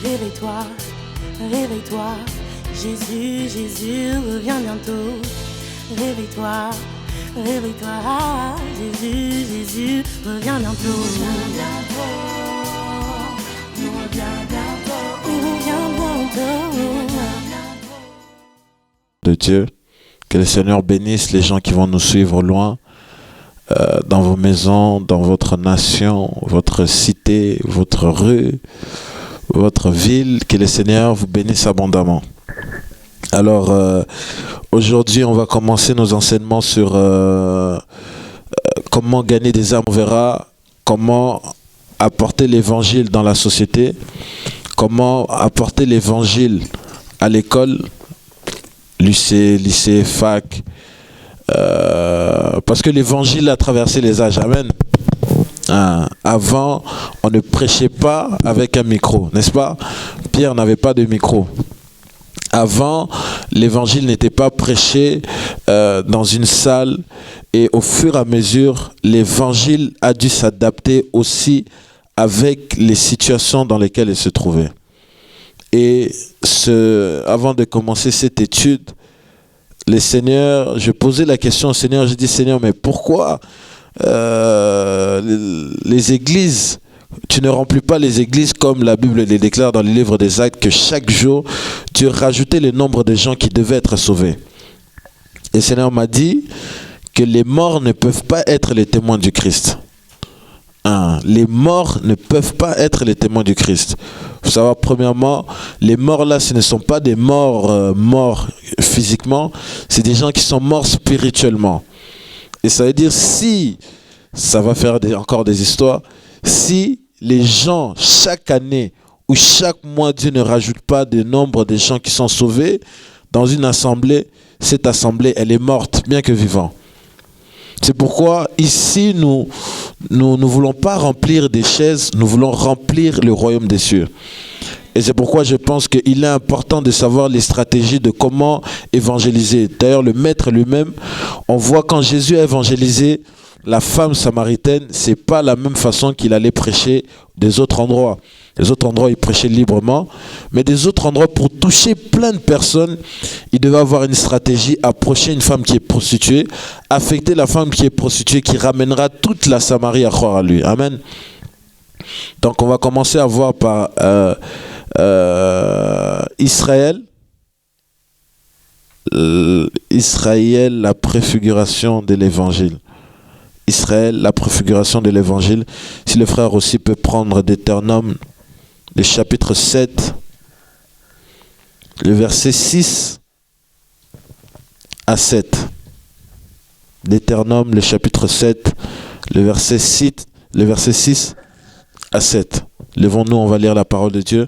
Réveille-toi, réveille-toi, Jésus, Jésus revient bientôt. Réveille-toi, réveille-toi, Jésus, Jésus revient bientôt. Il revient bientôt. De Dieu, que le Seigneur bénisse les gens qui vont nous suivre loin, dans vos maisons, dans votre nation, votre cité, votre rue, votre ville, que le Seigneur vous bénisse abondamment. Alors, aujourd'hui, on va commencer nos enseignements sur comment gagner des âmes. On verra comment apporter l'évangile dans la société, comment apporter l'évangile à l'école, lycée, fac, parce que l'évangile a traversé les âges. Amen. Avant, on ne prêchait pas avec un micro, n'est-ce pas? Pierre n'avait pas de micro. Avant, l'évangile n'était pas prêché dans une salle, et au fur et à mesure, l'évangile a dû s'adapter aussi avec les situations dans lesquelles il se trouvait. Et avant de commencer cette étude, je posais la question au Seigneur, j'ai dit: Seigneur, mais pourquoi les églises, tu ne remplis pas les églises comme la Bible les déclare dans le livre des Actes, que chaque jour, tu rajoutais le nombre de gens qui devaient être sauvés. Et le Seigneur m'a dit que les morts ne peuvent pas être les témoins du Christ. Les morts ne peuvent pas être les témoins du Christ. Il faut savoir, premièrement, les morts là, ce ne sont pas des morts morts physiquement, c'est des gens qui sont morts spirituellement. Et ça veut dire, si, ça va faire encore des histoires, si les gens, chaque année ou chaque mois, Dieu ne rajoute pas le nombre de gens qui sont sauvés dans une assemblée, cette assemblée, elle est morte, bien que vivante. C'est pourquoi ici, nous ne voulons pas remplir des chaises, nous voulons remplir le royaume des cieux. Et c'est pourquoi je pense qu'il est important de savoir les stratégies de comment évangéliser. D'ailleurs, le Maître lui-même, on voit quand Jésus a évangélisé la femme samaritaine, c'est pas la même façon qu'il allait prêcher des autres endroits. Les autres endroits, il prêchait librement, mais des autres endroits, pour toucher plein de personnes, il devait avoir une stratégie, approcher une femme qui est prostituée, affecter la femme qui est prostituée, qui ramènera toute la Samarie à croire à lui. Amen. Donc on va commencer à voir par Israël, la préfiguration de l'évangile. Israël, la préfiguration de l'évangile. Si le frère aussi peut prendre Deutéronome, le chapitre 7, le verset 6 à 7. Deutéronome, le chapitre 7, le verset 6 à 7. Levons-nous, on va lire la parole de Dieu.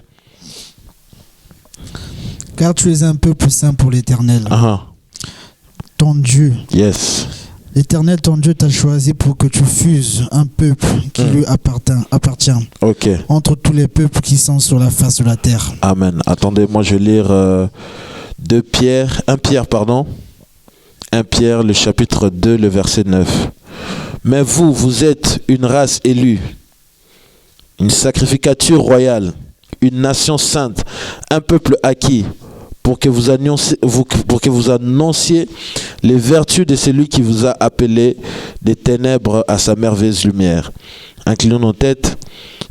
Car tu es un peuple saint pour l'Éternel, ton Dieu. Yes. L'Éternel, ton Dieu, t'a choisi pour que tu fuses un peuple qui lui appartient. Ok. Entre tous les peuples qui sont sur la face de la terre. Amen. Attendez, moi je vais lire 1 Pierre, le chapitre 2, le verset 9. Mais vous êtes une race élue, une sacrificature royale, une nation sainte, un peuple acquis, pour que vous annonciez les vertus de celui qui vous a appelé des ténèbres à sa merveilleuse lumière. Inclinons nos têtes.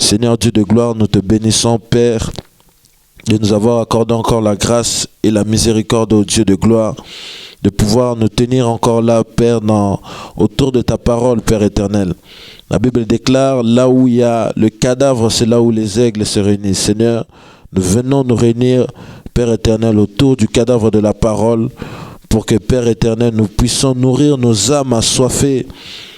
Seigneur Dieu de gloire, nous te bénissons, Père, de nous avoir accordé encore la grâce et la miséricorde au Dieu de gloire, de pouvoir nous tenir encore là, Père, autour de ta parole, Père éternel. La Bible déclare, là où il y a le cadavre, c'est là où les aigles se réunissent. Seigneur, nous venons nous réunir, Père éternel, autour du cadavre de la parole, pour que, Père éternel, nous puissions nourrir nos âmes assoiffées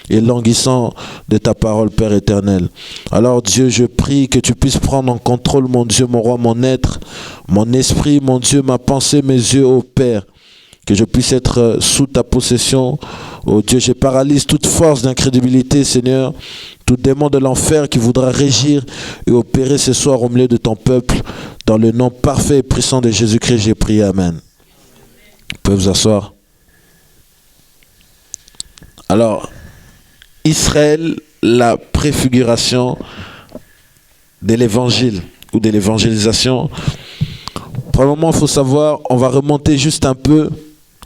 et languissant de ta parole, Père éternel. Alors Dieu, je prie que tu puisses prendre en contrôle, mon Dieu, mon roi, mon être, mon esprit, mon Dieu, ma pensée, mes yeux, ô Père, que je puisse être sous ta possession. Oh Dieu, je paralyse toute force d'incrédulité, Seigneur, tout démon de l'enfer qui voudra régir et opérer ce soir au milieu de ton peuple. Dans le nom parfait et puissant de Jésus-Christ, j'ai prié. Amen. Vous pouvez vous asseoir. Alors, Israël, la préfiguration de l'évangile. ou de l'évangélisation. Premièrement, il faut savoir, on va remonter juste un peu,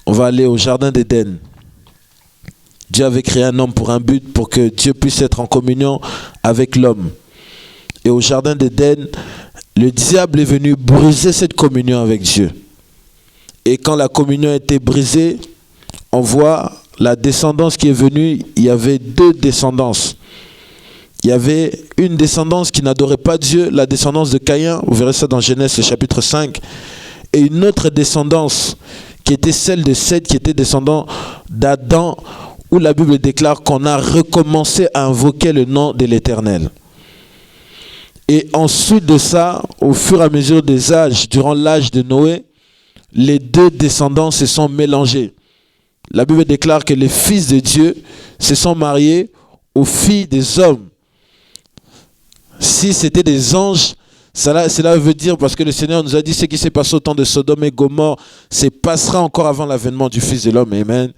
on va aller au jardin d'Éden. Dieu avait créé un homme pour un but, pour que Dieu puisse être en communion avec l'homme. Et au jardin d'Éden, le diable est venu briser cette communion avec Dieu. Et quand la communion a été brisée, on voit la descendance qui est venue. Il y avait deux descendances. Il y avait une descendance qui n'adorait pas Dieu, la descendance de Caïn, vous verrez ça dans Genèse chapitre 5, et une autre descendance qui était celle de Seth, qui était descendant d'Adam, où la Bible déclare qu'on a recommencé à invoquer le nom de l'Éternel. Et ensuite de ça, au fur et à mesure des âges, durant l'âge de Noé, les deux descendants se sont mélangés. La Bible déclare que les fils de Dieu se sont mariés aux filles des hommes. Si c'était des anges, cela veut dire, parce que le Seigneur nous a dit ce qui s'est passé au temps de Sodome et Gomorrhe se passera encore avant l'avènement du Fils de l'homme. Amen.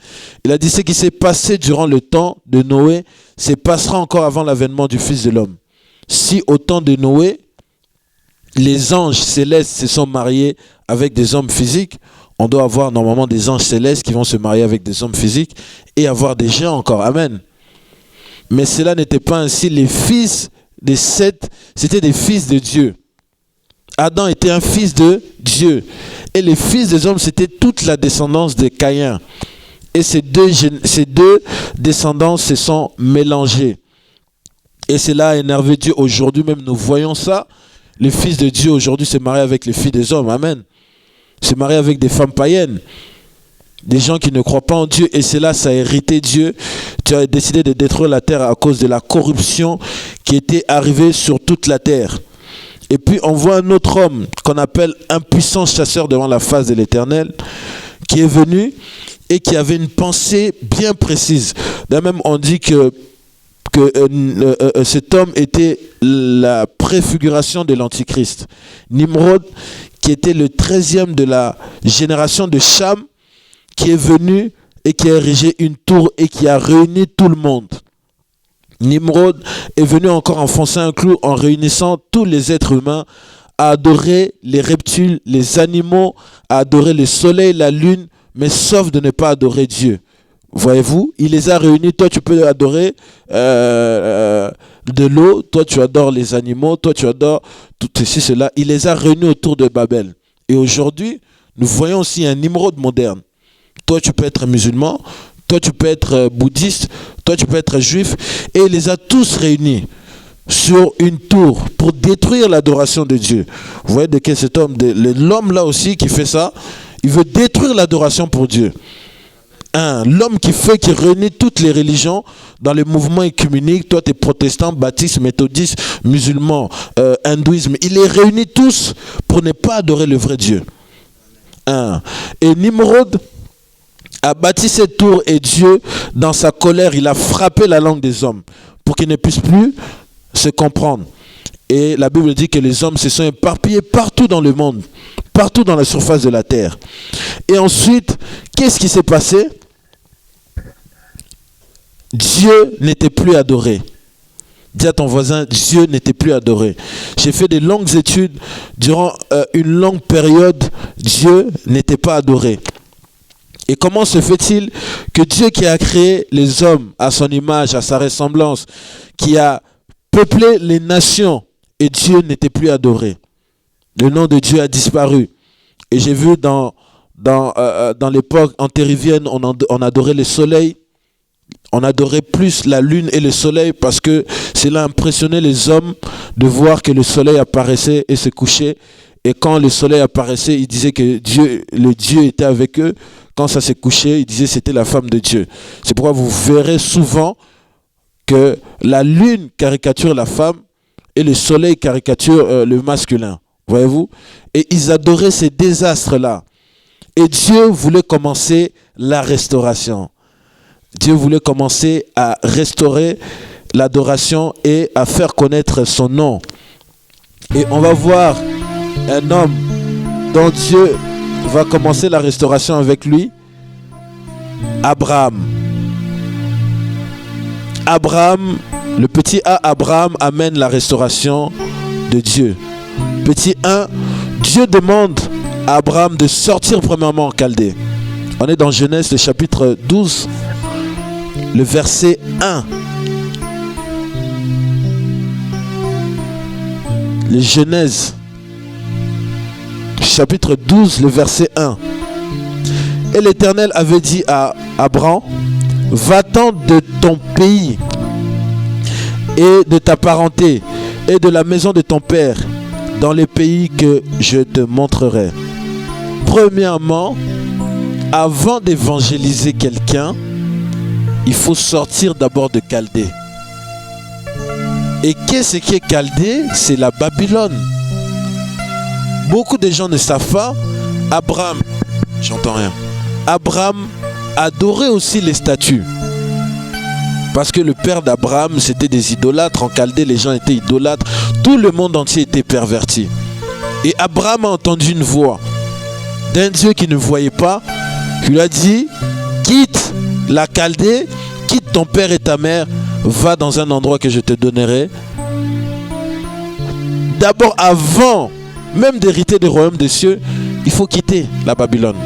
Il a dit ce qui s'est passé durant le temps de Noé se passera encore avant l'avènement du Fils de l'homme. Si au temps de Noé, les anges célestes se sont mariés avec des hommes physiques, on doit avoir normalement des anges célestes qui vont se marier avec des hommes physiques et avoir des géants encore. Amen. Mais cela n'était pas ainsi. Les fils de Seth, c'était des fils de Dieu. Adam était un fils de Dieu. Et les fils des hommes, c'était toute la descendance de Caïn. Et ces deux descendances se sont mélangées. Et cela a énervé Dieu. Aujourd'hui même, nous voyons ça. Les fils de Dieu aujourd'hui se marient avec les filles des hommes. Amen. Se marient avec des femmes païennes. Des gens qui ne croient pas en Dieu. Et cela, ça a irrité Dieu. Dieu a décidé de détruire la terre à cause de la corruption qui était arrivée sur toute la terre. Et puis on voit un autre homme qu'on appelle un puissant chasseur devant la face de l'Éternel, qui est venu et qui avait une pensée bien précise. D'ailleurs même on dit que cet homme était la préfiguration de l'Antichrist. Nimrod, qui était le 13e de la génération de Cham, qui est venu et qui a érigé une tour et qui a réuni tout le monde. Nimrod est venu encore enfoncer un clou en réunissant tous les êtres humains à adorer les reptiles, les animaux, à adorer le soleil, la lune, mais sauf de ne pas adorer Dieu. Voyez-vous, il les a réunis. Toi, tu peux adorer de l'eau. Toi, tu adores les animaux. Toi, tu adores tout ceci, cela. Il les a réunis autour de Babel. Et aujourd'hui, nous voyons aussi un Nimrod moderne. Toi, tu peux être musulman. Toi, tu peux être bouddhiste. Toi, tu peux être juif. Et il les a tous réunis sur une tour pour détruire l'adoration de Dieu. Vous voyez de quel cet homme, l'homme là aussi qui fait ça, il veut détruire l'adoration pour Dieu. L'homme qui réunit toutes les religions dans le mouvement œcuménique, toi tu es protestant, baptiste, méthodiste, musulman, hindouisme, il les réunit tous pour ne pas adorer le vrai Dieu. Et Nimrod a bâti cette tour et Dieu, dans sa colère, il a frappé la langue des hommes pour qu'ils ne puissent plus se comprendre. Et la Bible dit que les hommes se sont éparpillés partout dans le monde, partout dans la surface de la terre. Et ensuite, qu'est-ce qui s'est passé? Dieu n'était plus adoré. Dis à ton voisin, Dieu n'était plus adoré. J'ai fait de longues études. Durant une longue période, Dieu n'était pas adoré. Et comment se fait-il que Dieu qui a créé les hommes à son image, à sa ressemblance, qui a peuplé les nations, et Dieu n'était plus adoré? Le nom de Dieu a disparu. Et j'ai vu dans l'époque antérivienne, on adorait le soleil. On adorait plus la lune et le soleil parce que cela impressionnait les hommes de voir que le soleil apparaissait et se couchait. Et quand le soleil apparaissait, ils disaient que le Dieu était avec eux. Quand ça s'est couché, ils disaient que c'était la femme de Dieu. C'est pourquoi vous verrez souvent que la lune caricature la femme et le soleil caricature le masculin. Voyez-vous? Et ils adoraient ces désastres-là. Et Dieu voulait commencer la restauration. Dieu voulait commencer à restaurer l'adoration et à faire connaître son nom. Et on va voir un homme dont Dieu va commencer la restauration avec lui, Abraham. Abraham, le petit Abraham amène la restauration de Dieu. Petit 1, Dieu demande à Abraham de sortir premièrement en Chaldée. On est dans Genèse, le chapitre 12, le verset 1. Le Genèse, chapitre 12, le verset 1. Et l'Éternel avait dit à Abraham, va-t'en de ton pays et de ta parenté et de la maison de ton père dans les pays que je te montrerai. Premièrement, avant d'évangéliser quelqu'un, il faut sortir d'abord de Chaldée. Et qu'est-ce qui est Chaldée? C'est la Babylone. Beaucoup de gens ne savent pas. Abraham, j'entends rien. Abraham adorait aussi les statues. Parce que le père d'Abraham, c'était des idolâtres. En Chaldée, les gens étaient idolâtres. Tout le monde entier était perverti. Et Abraham a entendu une voix d'un Dieu qui ne voyait pas. Il lui a dit, quitte la Chaldée, quitte ton père et ta mère, va dans un endroit que je te donnerai. D'abord, avant même d'hériter des royaumes des cieux, il faut quitter la Babylone.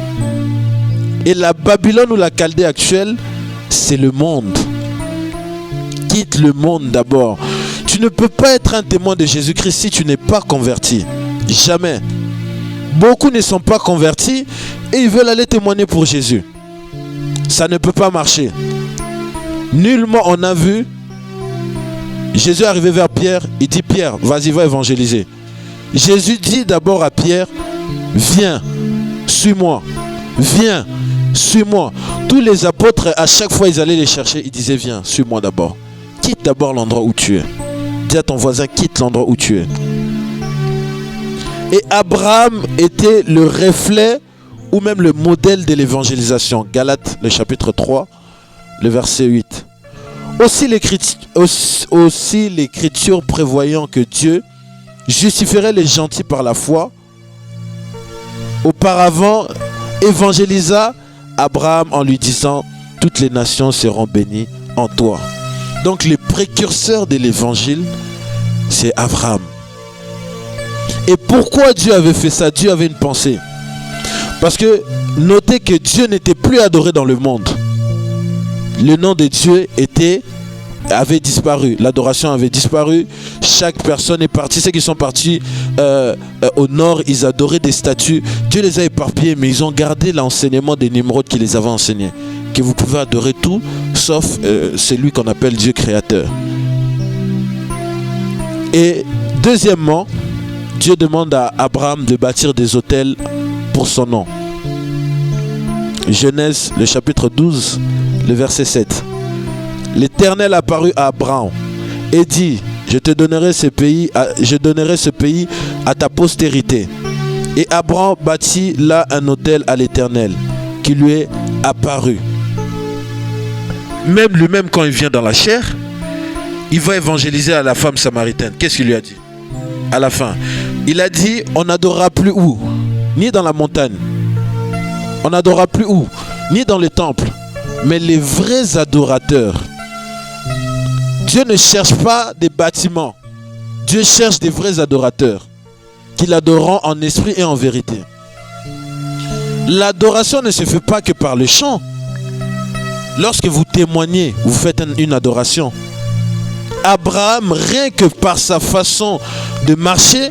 Et la Babylone ou la Chaldée actuelle, c'est le monde. Quitte le monde d'abord. Tu ne peux pas être un témoin de Jésus-Christ si tu n'es pas converti. Jamais. Beaucoup ne sont pas convertis et ils veulent aller témoigner pour Jésus. Ça ne peut pas marcher. Nullement on a vu Jésus arriver vers Pierre. Il dit, Pierre, vas-y, va évangéliser. Jésus dit d'abord à Pierre, viens, suis-moi. Viens, suis-moi. Tous les apôtres, à chaque fois ils allaient les chercher, ils disaient, viens, suis-moi d'abord. Quitte d'abord l'endroit où tu es. Dis à ton voisin, quitte l'endroit où tu es. Et Abraham était le reflet ou même le modèle de l'évangélisation. Galates, le chapitre 3, le verset 8. Aussi l'écriture prévoyant que Dieu justifierait les gentils par la foi, auparavant évangélisa Abraham en lui disant, toutes les nations seront bénies en toi. Donc les précurseurs de l'évangile, c'est Abraham. Et pourquoi Dieu avait fait ça? Dieu avait une pensée. Parce que notez que Dieu n'était plus adoré dans le monde. Le nom de Dieu avait disparu. L'adoration avait disparu. Chaque personne est partie. Ceux qui sont partis au nord, ils adoraient des statues. Dieu les a éparpillés, mais ils ont gardé l'enseignement des Nimrod qui les avait enseignés. Que vous pouvez adorer tout, sauf celui qu'on appelle Dieu créateur. Et deuxièmement, Dieu demande à Abraham de bâtir des autels pour son nom. Genèse, le chapitre 12, le verset 7. L'Éternel apparut à Abraham et dit, je donnerai ce pays à ta postérité. Et Abraham bâtit là un autel à l'Éternel qui lui est apparu. Même lui-même, quand il vient dans la chair, il va évangéliser à la femme samaritaine. Qu'est-ce qu'il lui a dit? À la fin, il a dit, on n'adorera plus où? Ni dans la montagne. On n'adorera plus où? Ni dans les temples. Mais les vrais adorateurs. Dieu ne cherche pas des bâtiments. Dieu cherche des vrais adorateurs qui l'adoreront en esprit et en vérité. L'adoration ne se fait pas que par le chant. Lorsque vous témoignez, vous faites une adoration. Abraham, rien que par sa façon de marcher,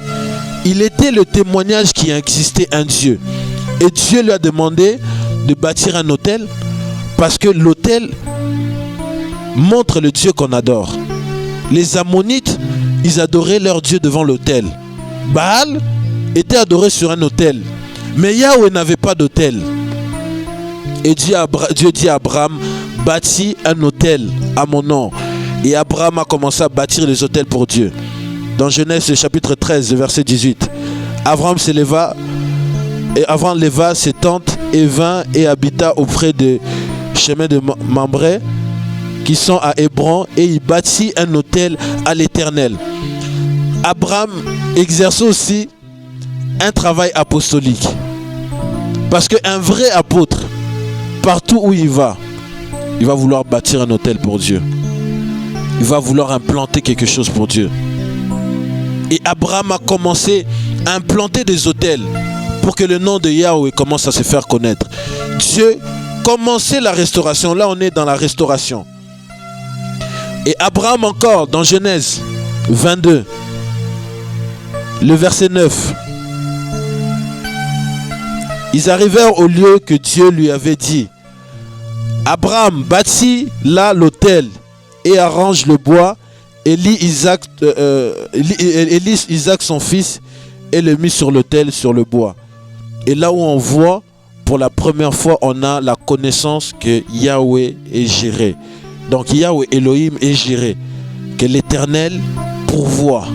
il était le témoignage qu'il existait un Dieu. Et Dieu lui a demandé de bâtir un autel parce que l'autel montre le Dieu qu'on adore. Les Ammonites, ils adoraient leur Dieu devant l'autel. Baal était adoré sur un autel. Mais Yahweh n'avait pas d'autel. Et Dieu dit à Abraham, bâtis un autel à mon nom. Et Abraham a commencé à bâtir les autels pour Dieu. Dans Genèse chapitre 13, verset 18. Abraham s'éleva et Abraham leva ses tentes et vint et habita auprès des chemins de Mambré qui sont à Hébron, et il bâtit un autel à l'Éternel. Abraham exerçait aussi un travail apostolique. Parce qu'un vrai apôtre, partout où il va vouloir bâtir un autel pour Dieu. Il va vouloir implanter quelque chose pour Dieu. Et Abraham a commencé à implanter des autels pour que le nom de Yahweh commence à se faire connaître. Dieu commençait la restauration. Là, on est dans la restauration. Et Abraham encore, dans Genèse 22, le verset 9. Ils arrivèrent au lieu que Dieu lui avait dit. Abraham bâtit là l'autel et arrange le bois et lit Isaac son fils et le mit sur l'autel sur le bois. Et là où on voit, pour la première fois, on a la connaissance que Yahweh est géré. Donc Yahweh Elohim est géré, que l'Éternel pourvoit.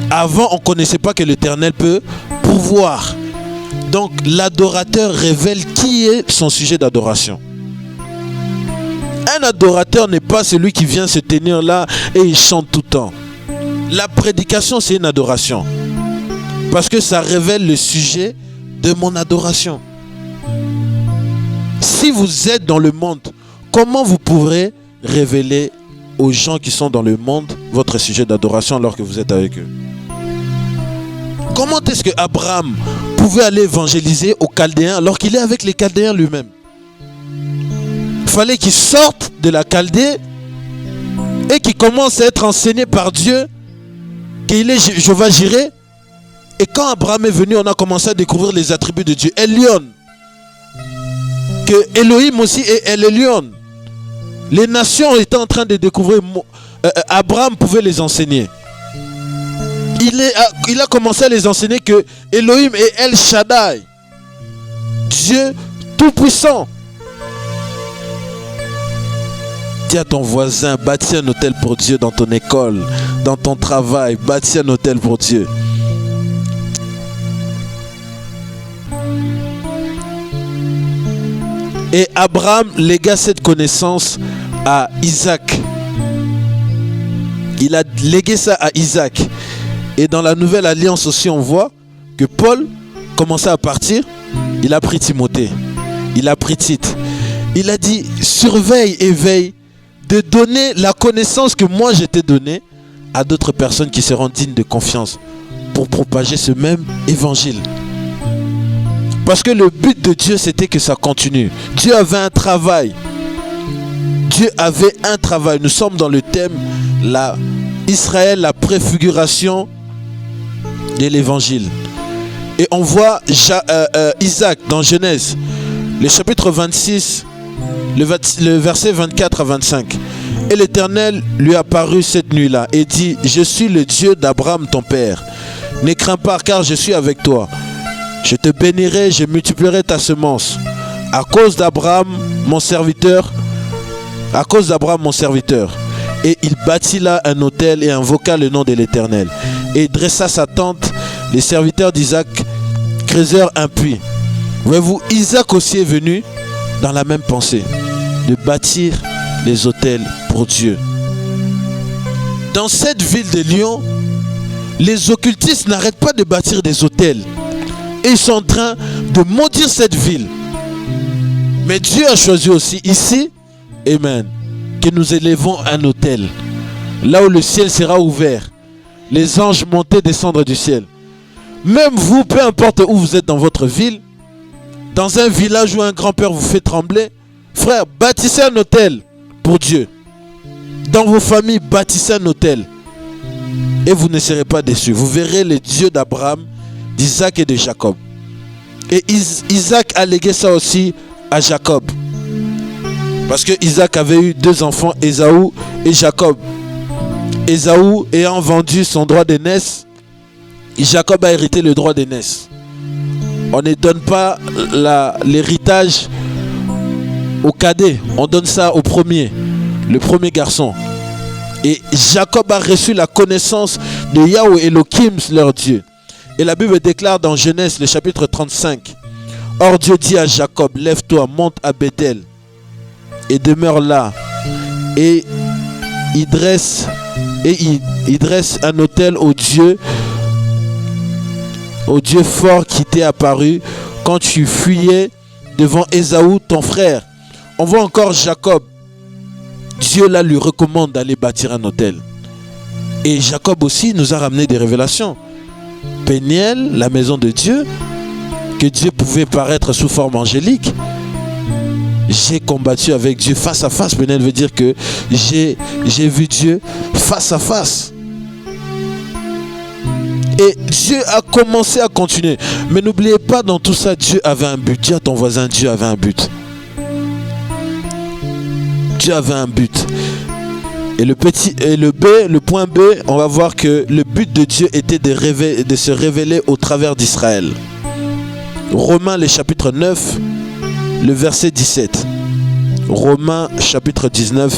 Avant, on ne connaissait pas que l'Éternel peut pourvoir. Donc l'adorateur révèle qui est son sujet d'adoration. Un adorateur n'est pas celui qui vient se tenir là et il chante tout le temps. La prédication, c'est une adoration. Parce que ça révèle le sujet de mon adoration. Si vous êtes dans le monde, comment vous pourrez révéler aux gens qui sont dans le monde votre sujet d'adoration alors que vous êtes avec eux? Comment est-ce que Abraham pouvait aller évangéliser aux Chaldéens alors qu'il est avec les Chaldéens lui-même? Il fallait qu'il sorte de la Chaldée et qu'il commence à être enseigné par Dieu qu'il est Jéhovah Jireh. Et quand Abraham est venu, on a commencé à découvrir les attributs de Dieu. Elion, que Elohim aussi est El Elyon. Les nations étaient en train de découvrir. Abraham pouvait les enseigner. Il a commencé à les enseigner que Elohim est El Shaddai, Dieu tout-puissant. Dis à ton voisin, bâtis un hôtel pour Dieu dans ton école, dans ton travail, bâtis un hôtel pour Dieu. Et Abraham légua cette connaissance à Isaac. Il a légué ça à Isaac. Et dans la nouvelle alliance aussi, on voit que Paul commençait à partir. Il a pris Timothée. Il a pris Tite. Il a dit, surveille et veille de donner la connaissance que moi je t'ai donnée à d'autres personnes qui seront dignes de confiance pour propager ce même évangile. Parce que le but de Dieu, c'était que ça continue. Dieu avait un travail. Dieu avait un travail. Nous sommes dans le thème Israël, la préfiguration de l'évangile. Et on voit Isaac dans Genèse, le chapitre 26, le verset 24 à 25. Et l'Éternel lui apparut cette nuit-là et dit, je suis le Dieu d'Abraham ton père. Ne crains pas, car je suis avec toi. Je te bénirai, je multiplierai ta semence. À cause d'Abraham, mon serviteur. À cause d'Abraham, mon serviteur. Et il bâtit là un autel et invoqua le nom de l'Éternel. Et il dressa sa tente. Les serviteurs d'Isaac creusèrent un puits. Voyez-vous, Isaac aussi est venu dans la même pensée, de bâtir les autels pour Dieu. Dans cette ville de Lyon, les occultistes n'arrêtent pas de bâtir des autels. Et ils sont en train de maudire cette ville. Mais Dieu a choisi aussi ici, amen, que nous élevons un autel. Là où le ciel sera ouvert. Les anges monter, descendre du ciel. Même vous, peu importe où vous êtes dans votre ville, dans un village où un grand-père vous fait trembler, frère, bâtissez un autel pour Dieu. Dans vos familles, bâtissez un autel. Et vous ne serez pas déçus. Vous verrez le Dieu d'Abraham, d'Isaac et de Jacob. Et Isaac a légué ça aussi à Jacob. Parce que Isaac avait eu 2 enfants, Ésaü et Jacob. Ésaü ayant vendu son droit d'aînesse, Jacob a hérité le droit d'aînesse. On ne donne pas l'héritage au cadet, on donne ça au premier, le premier garçon. Et Jacob a reçu la connaissance de Yahweh Elohim, leur Dieu. Et la Bible déclare dans Genèse, le chapitre 35, « Or Dieu dit à Jacob, lève-toi, monte à Bethel, et demeure là. Et il dresse un autel au Dieu fort qui t'est apparu quand tu fuyais devant Ésaü, ton frère. » On voit encore Jacob. Dieu là lui recommande d'aller bâtir un autel. Et Jacob aussi nous a ramené des révélations. Péniel, la maison de Dieu, que Dieu pouvait paraître sous forme angélique. J'ai combattu avec Dieu face à face. Péniel veut dire que j'ai vu Dieu face à face. Et Dieu a commencé à continuer. Mais n'oubliez pas, dans tout ça, Dieu avait un but. Dis à ton voisin, Dieu avait un but. Dieu avait un but. Et le point B, on va voir que le but de Dieu était de se révéler au travers d'Israël. Romains, le chapitre 9, le verset 17. Romains, chapitre 19,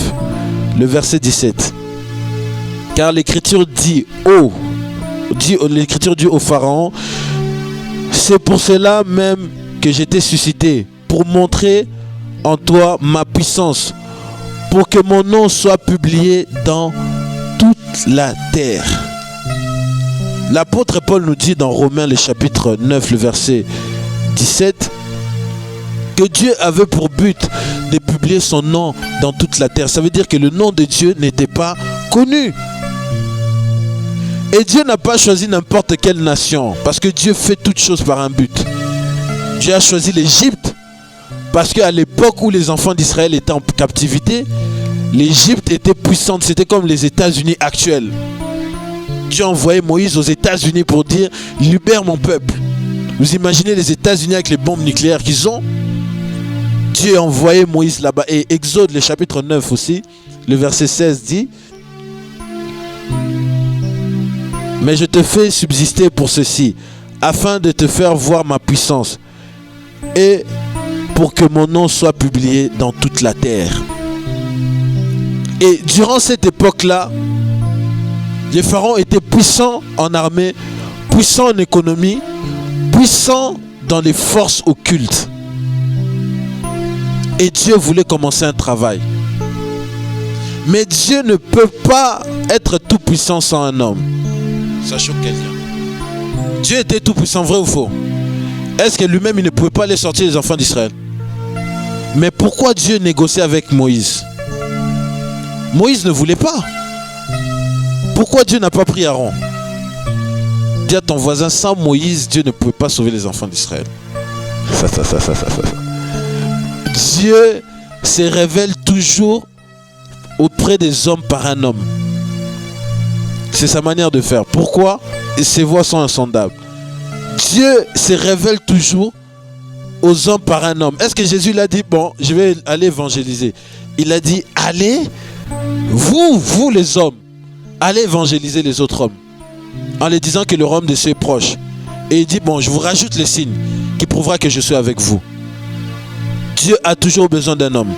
le verset 17. Car l'Écriture dit au Pharaon, c'est pour cela même que j'étais suscité, pour montrer en toi ma puissance, pour que mon nom soit publié dans toute la terre. L'apôtre Paul nous dit dans Romains le chapitre 9, le verset 17, que Dieu avait pour but de publier son nom dans toute la terre. Ça veut dire que le nom de Dieu n'était pas connu. Et Dieu n'a pas choisi n'importe quelle nation, parce que Dieu fait toutes choses par un but. Dieu a choisi l'Égypte, parce qu'à l'époque où les enfants d'Israël étaient en captivité, l'Égypte était puissante. C'était comme les États-Unis actuels. Dieu a envoyé Moïse aux États-Unis pour dire « Libère mon peuple ». Vous imaginez les États-Unis avec les bombes nucléaires qu'ils ont? Dieu a envoyé Moïse là-bas. Et Exode, le chapitre 9 aussi, le verset 16 dit « Mais je te fais subsister pour ceci, afin de te faire voir ma puissance, et pour que mon nom soit publié dans toute la terre. » Et durant cette époque-là, les pharaons étaient puissants en armée, puissants en économie, puissants dans les forces occultes. Et Dieu voulait commencer un travail. Mais Dieu ne peut pas être tout puissant sans un homme. Ça choque quelqu'un. Dieu était tout puissant, vrai ou faux? Est-ce que lui-même il ne pouvait pas aller sortir les enfants d'Israël? Mais pourquoi Dieu négociait avec Moïse? Moïse ne voulait pas. Pourquoi Dieu n'a pas pris Aaron? Dis à ton voisin, sans Moïse, Dieu ne pouvait pas sauver les enfants d'Israël. Ça. Dieu se révèle toujours auprès des hommes par un homme. C'est sa manière de faire. Pourquoi? Ses voix sont insondables. Dieu se révèle toujours aux hommes par un homme. Est-ce que Jésus l'a dit, bon, je vais aller évangéliser? Il a dit, allez, vous les hommes, allez évangéliser les autres hommes, en les disant que le royaume de Dieu est proche. Et il dit, bon, je vous rajoute les signes qui prouvera que je suis avec vous. Dieu a toujours besoin d'un homme.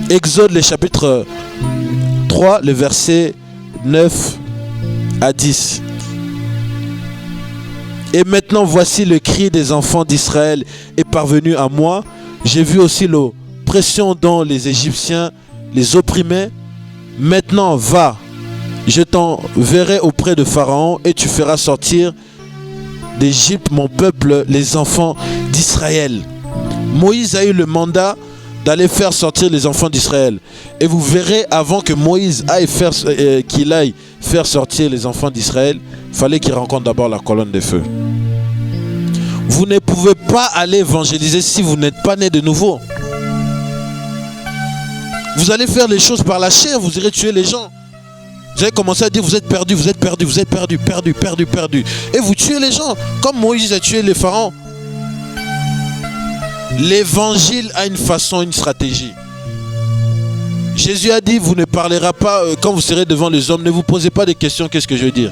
Exode, le chapitre 3, le verset 9 à 10. Et maintenant, voici le cri des enfants d'Israël est parvenu à moi. J'ai vu aussi l'oppression dont les Égyptiens les opprimaient. Maintenant, va, je t'enverrai auprès de Pharaon et tu feras sortir d'Égypte mon peuple, les enfants d'Israël. Moïse a eu le mandat d'aller faire sortir les enfants d'Israël. Et vous verrez, avant que Moïse aille faire sortir les enfants d'Israël, il fallait qu'il rencontre d'abord la colonne de feu. Vous ne pouvez pas aller évangéliser si vous n'êtes pas né de nouveau. Vous allez faire les choses par la chair, vous irez tuer les gens. Vous allez commencer à dire vous êtes perdus, vous êtes perdus, vous êtes perdus, perdus. Et vous tuez les gens, comme Moïse a tué les pharaons. L'évangile a une façon, une stratégie. Jésus a dit, vous ne parlerez pas, quand vous serez devant les hommes, ne vous posez pas des questions, qu'est-ce que je veux dire?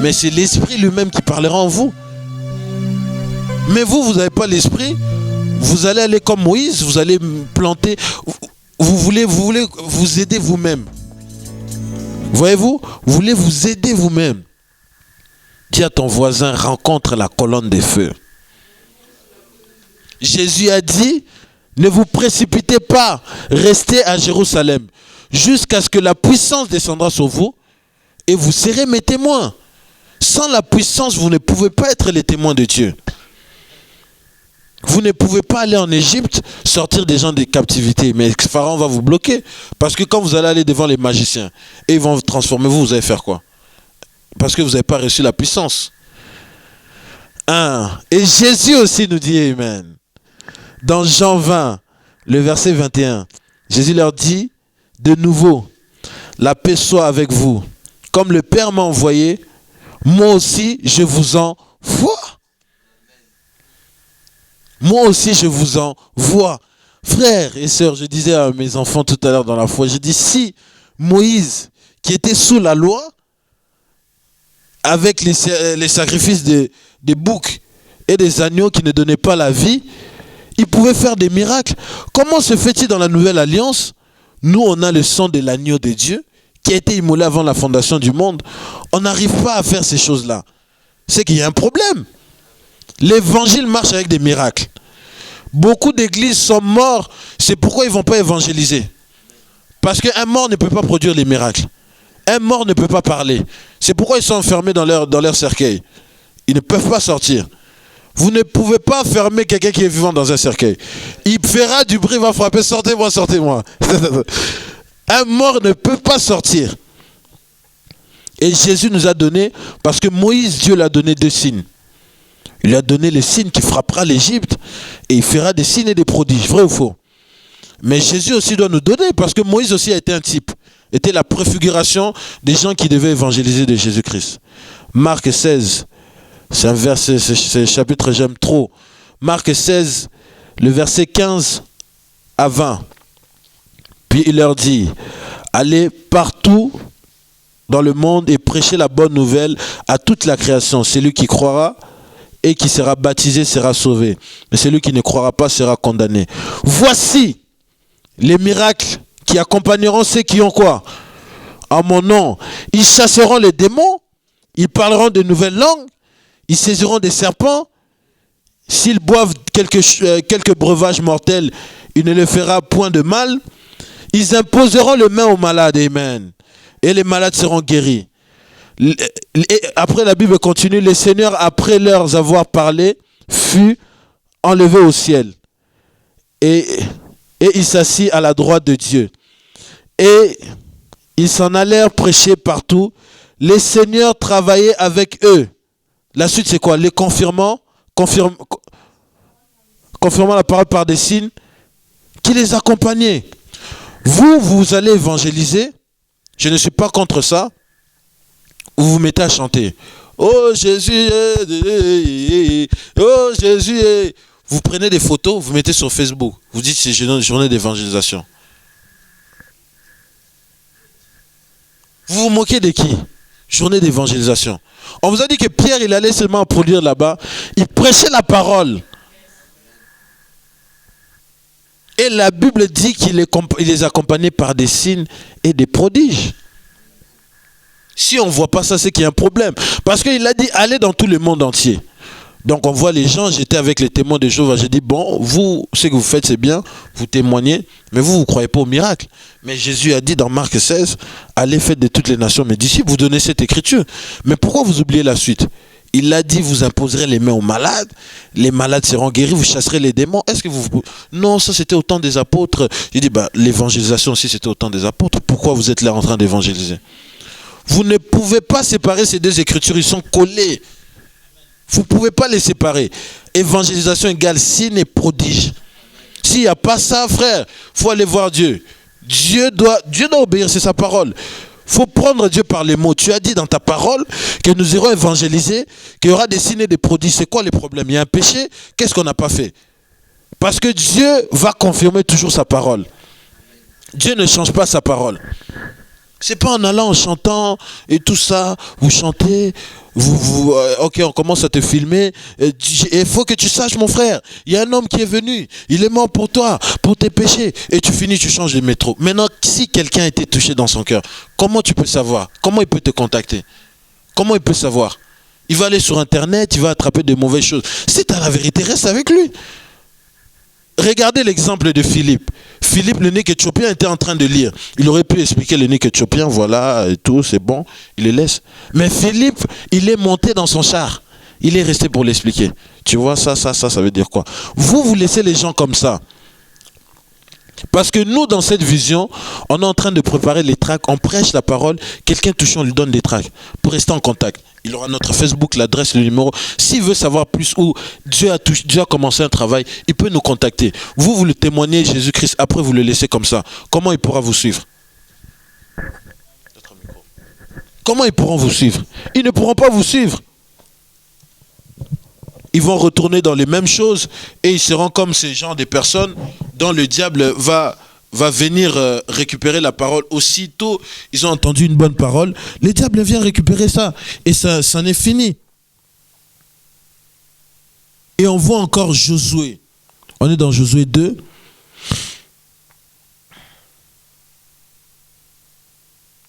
Mais c'est l'esprit lui-même qui parlera en vous. Mais vous n'avez pas l'esprit, vous allez aller comme Moïse, vous allez planter, vous voulez vous aider vous-même. Voyez-vous, vous voulez vous aider vous-même. Dis à ton voisin, rencontre la colonne de feu. Jésus a dit, ne vous précipitez pas, restez à Jérusalem, jusqu'à ce que la puissance descendra sur vous, et vous serez mes témoins. Sans la puissance, vous ne pouvez pas être les témoins de Dieu. Vous ne pouvez pas aller en Égypte sortir des gens des captivités. Mais Pharaon va vous bloquer. Parce que quand vous allez aller devant les magiciens et ils vont vous transformer, vous allez faire quoi? Parce que vous n'avez pas reçu la puissance. Et Jésus aussi nous dit Amen. Dans Jean 20, le verset 21, Jésus leur dit de nouveau, la paix soit avec vous. Comme le Père m'a envoyé, moi aussi je vous envoie. Moi aussi je vous envoie. Frères et sœurs, je disais à mes enfants tout à l'heure dans la foi, je dis si Moïse, qui était sous la loi, avec les sacrifices des boucs et des agneaux qui ne donnaient pas la vie, il pouvait faire des miracles. Comment se fait-il dans la nouvelle alliance? Nous, on a le sang de l'agneau de Dieu qui a été immolé avant la fondation du monde. On n'arrive pas à faire ces choses-là. C'est qu'il y a un problème. L'évangile marche avec des miracles. Beaucoup d'églises sont morts. C'est pourquoi ils ne vont pas évangéliser. Parce qu'un mort ne peut pas produire les miracles. Un mort ne peut pas parler. C'est pourquoi ils sont enfermés dans leur cercueil. Ils ne peuvent pas sortir. Vous ne pouvez pas fermer quelqu'un qui est vivant dans un cercueil. Il fera du bruit, il va frapper, sortez-moi, sortez-moi. Un mort ne peut pas sortir. Et Jésus nous a donné, parce que Moïse, Dieu l'a donné 2 signes. Il lui a donné le signe qui frappera l'Égypte et il fera des signes et des prodiges, vrai ou faux? Mais Jésus aussi doit nous donner, parce que Moïse aussi a été un type, était la préfiguration des gens qui devaient évangéliser de Jésus-Christ. Marc 16, c'est un verset, c'est un chapitre que j'aime trop. Marc 16, le verset 15 à 20. Puis il leur dit, allez partout dans le monde et prêchez la bonne nouvelle à toute la création. Celui qui croira et qui sera baptisé sera sauvé. Mais celui qui ne croira pas sera condamné. Voici les miracles qui accompagneront ceux qui ont quoi? En mon nom. Ils chasseront les démons, ils parleront de nouvelles langues, ils saisiront des serpents. S'ils boivent quelques breuvages mortels, il ne leur fera point de mal. Ils imposeront les mains aux malades, amen. Et les malades seront guéris. Et après, la Bible continue, le Seigneur, après leur avoir parlé, fut enlevé au ciel. Et il s'assit à la droite de Dieu. Et ils s'en allèrent prêcher partout. Les seigneurs travaillaient avec eux. La suite, c'est quoi? Les confirmant la parole par des signes qui les accompagnaient. Vous allez évangéliser. Je ne suis pas contre ça. Vous vous mettez à chanter. Oh Jésus, oh Jésus. Vous prenez des photos, vous mettez sur Facebook. Vous dites c'est une journée d'évangélisation. Vous vous moquez de qui? Journée d'évangélisation. On vous a dit que Pierre, il allait seulement produire là-bas. Il prêchait la parole. Et la Bible dit qu'il les accompagnait par des signes et des prodiges. Si on ne voit pas ça, c'est qu'il y a un problème. Parce qu'il a dit, allez dans tout le monde entier. Donc on voit les gens, j'étais avec les témoins de Jéhovah, j'ai dit, bon, vous, ce que vous faites, c'est bien, vous témoignez, mais vous ne croyez pas au miracle. Mais Jésus a dit dans Marc 16, allez, faites de toutes les nations mes disciples, vous donnez cette écriture. Mais pourquoi vous oubliez la suite? Il a dit, vous imposerez les mains aux malades, les malades seront guéris, vous chasserez les démons. Est-ce que vous... Non, ça c'était au temps des apôtres. J'ai dit, l'évangélisation aussi c'était au temps des apôtres. Pourquoi vous êtes là en train d'évangéliser? Vous ne pouvez pas séparer ces deux écritures, ils sont collés. Vous ne pouvez pas les séparer. Évangélisation égale signe et prodige. S'il n'y a pas ça, frère, il faut aller voir Dieu. Dieu doit obéir, c'est sa parole. Il faut prendre Dieu par les mots. Tu as dit dans ta parole que nous irons évangéliser, qu'il y aura des signes et des prodiges. C'est quoi les problèmes? Il y a un péché, qu'est-ce qu'on n'a pas fait? Parce que Dieu va confirmer toujours sa parole. Dieu ne change pas sa parole. C'est pas en allant en chantant et tout ça, vous chantez, ok, on commence à te filmer. Il faut que tu saches, mon frère, il y a un homme qui est venu, il est mort pour toi, pour tes péchés, et tu finis, tu changes de métro. Maintenant, si quelqu'un a été touché dans son cœur, comment tu peux savoir? Comment il peut te contacter? Comment il peut savoir? Il va aller sur Internet, il va attraper de mauvaises choses. Si tu as la vérité, reste avec lui. Regardez l'exemple de Philippe. Philippe, le nez éthiopien, était en train de lire. Il aurait pu expliquer le nez éthiopien, voilà, et tout, c'est bon, il le laisse. Mais Philippe, il est monté dans son char. Il est resté pour l'expliquer. Tu vois, ça veut dire quoi? Vous laissez les gens comme ça. Parce que nous, dans cette vision, on est en train de préparer les tracts, on prêche la parole, quelqu'un touche, on lui donne des tracts pour rester en contact. Il aura notre Facebook, l'adresse, le numéro. S'il veut savoir plus où Dieu a commencé un travail, il peut nous contacter. Vous le témoignez, Jésus-Christ, après vous le laissez comme ça. Comment il pourra vous suivre? Comment ils pourront vous suivre? Ils ne pourront pas vous suivre. Ils vont retourner dans les mêmes choses et ils seront comme ces gens des personnes dont le diable va venir récupérer la parole. Aussitôt, ils ont entendu une bonne parole, le diable vient récupérer ça et ça en est fini. Et on voit encore Josué. On est dans Josué 2.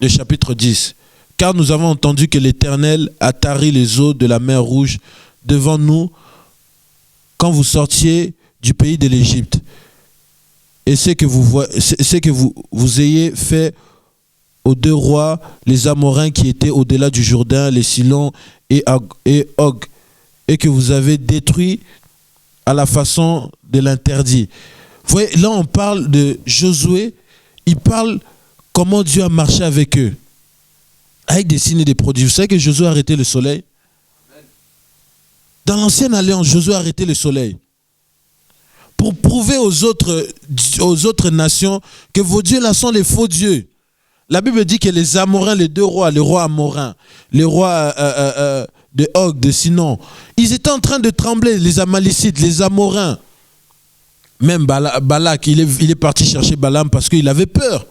Le chapitre 10. Car nous avons entendu que l'Éternel a tari les eaux de la mer Rouge devant nous quand vous sortiez du pays de l'Égypte. Et c'est que vous ayez fait aux deux rois, les Amoréens qui étaient au-delà du Jourdain, les Silons et Og, et que vous avez détruit à la façon de l'interdit. Vous voyez, là on parle de Josué, il parle comment Dieu a marché avec eux, avec des signes et des prodiges. Vous savez que Josué a arrêté le soleil? Dans l'ancienne alliance, Josué a arrêté le soleil pour prouver aux autres nations que vos dieux là sont les faux dieux. La Bible dit que les Amoréens, les deux rois, les rois Amoréens, les rois de Og, de Sinon, ils étaient en train de trembler, les Amalicites, les Amoréens. Même Balak, il est parti chercher Balaam parce qu'il avait peur.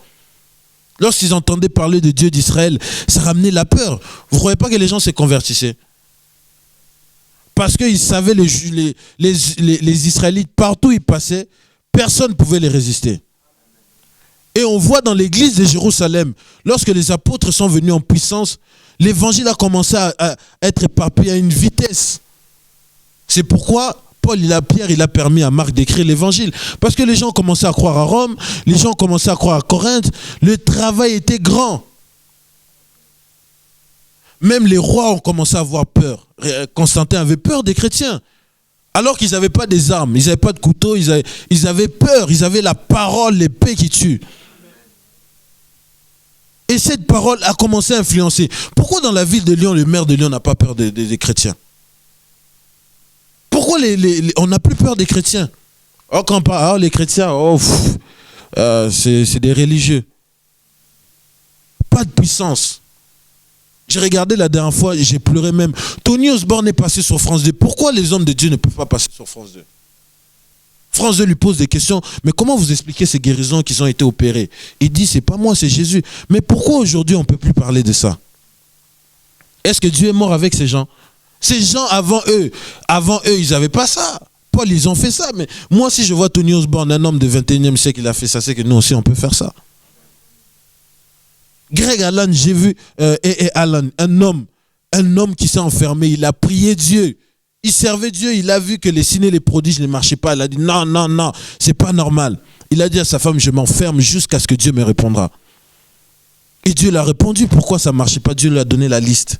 Lorsqu'ils entendaient parler de Dieu d'Israël, ça ramenait la peur. Vous ne croyez pas que les gens se convertissaient? Parce qu'ils savaient les Israélites, partout où ils passaient, personne ne pouvait les résister. Et on voit dans l'église de Jérusalem, lorsque les apôtres sont venus en puissance, l'évangile a commencé à être éparpillé à une vitesse. C'est pourquoi Pierre, il a permis à Marc d'écrire l'évangile. Parce que les gens ont commencé à croire à Rome, les gens ont commencé à croire à Corinthe, le travail était grand. Même les rois ont commencé à avoir peur. Constantin avait peur des chrétiens. Alors qu'ils n'avaient pas des armes, ils n'avaient pas de couteau, ils avaient peur, ils avaient la parole, l'épée qui tue. Et cette parole a commencé à influencer. Pourquoi dans la ville de Lyon, le maire de Lyon n'a pas peur des chrétiens? Pourquoi on n'a plus peur des chrétiens? Oh, quand on parle, les chrétiens, c'est des religieux. Pas de puissance. J'ai regardé la dernière fois et j'ai pleuré même. Tony Osborne est passé sur France 2. Pourquoi les hommes de Dieu ne peuvent pas passer sur France 2? France 2 lui pose des questions. Mais comment vous expliquez ces guérisons qui ont été opérées? Il dit, c'est pas moi, c'est Jésus. Mais pourquoi aujourd'hui on ne peut plus parler de ça? Est-ce que Dieu est mort avec ces gens? Ces gens avant eux, ils n'avaient pas ça. Paul, ils ont fait ça. Mais moi, si je vois Tony Osborne, un homme du 21e siècle, il a fait ça, c'est que nous aussi on peut faire ça. Greg Allen, j'ai vu Allen, un homme qui s'est enfermé, il a prié Dieu. Il servait Dieu, il a vu que les signes et les prodiges ne marchaient pas. Il a dit non, c'est pas normal. Il a dit à sa femme, je m'enferme jusqu'à ce que Dieu me répondra. Et Dieu l'a répondu, pourquoi ça ne marchait pas? Dieu lui a donné la liste.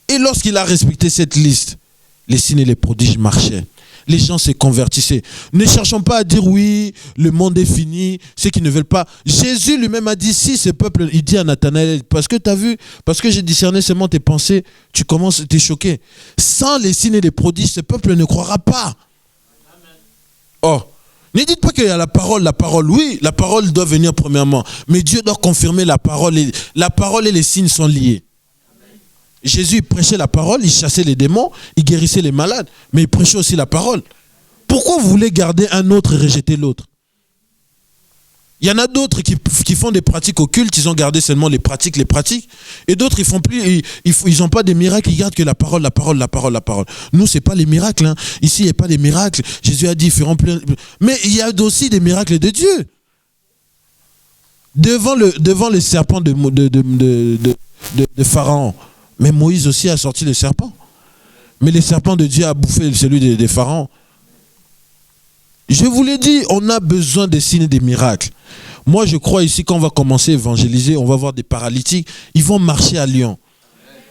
Et lorsqu'il a respecté cette liste, les signes et les prodiges marchaient. Les gens se convertissaient. Ne cherchons pas à dire oui, le monde est fini, ceux qui ne veulent pas. Jésus lui-même a dit, si ce peuple, il dit à Nathanaël, parce que tu as vu, parce que j'ai discerné seulement tes pensées, tu commences à t'es choqué. Sans les signes et les prodiges, ce peuple ne croira pas. Oh, ne dites pas qu'il y a la parole, oui, la parole doit venir premièrement, mais Dieu doit confirmer la parole et les signes sont liés. Jésus prêchait la parole, il chassait les démons, il guérissait les malades, mais il prêchait aussi la parole. Pourquoi vous voulez garder un autre et rejeter l'autre? Il y en a d'autres qui font des pratiques occultes, ils ont gardé seulement les pratiques, et d'autres ils font plus, ils n'ont pas des miracles, ils gardent que la parole. Nous, c'est pas les miracles, hein. Ici il n'y a pas des miracles. Jésus a dit, ils feront plein. Mais il y a aussi des miracles de Dieu. Devant le serpent de Pharaon. Mais Moïse aussi a sorti le serpent. Mais le serpent de Dieu a bouffé celui des pharaons. Je vous l'ai dit, on a besoin des signes et des miracles. Moi, je crois ici qu'on va commencer à évangéliser, on va voir des paralytiques, ils vont marcher à Lyon.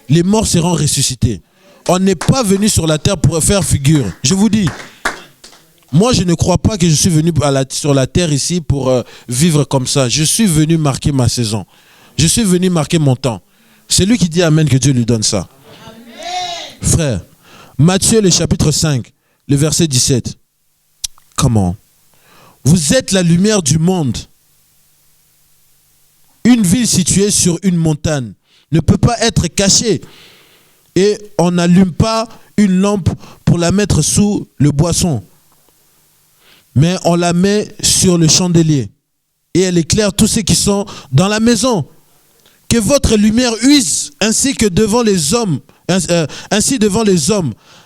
Les morts seront ressuscités. On n'est pas venu sur la terre pour faire figure. Je vous dis, moi je ne crois pas que je suis venu sur la terre ici pour vivre comme ça. Je suis venu marquer ma saison. Je suis venu marquer mon temps. C'est lui qui dit amen, que Dieu lui donne ça. Amen. Frère, Matthieu le chapitre 5, le verset 17. Comment? Vous êtes la lumière du monde. Une ville située sur une montagne ne peut pas être cachée. Et on n'allume pas une lampe pour la mettre sous le boisson. Mais on la met sur le chandelier. Et elle éclaire tous ceux qui sont dans la maison. Que votre lumière use ainsi devant les hommes,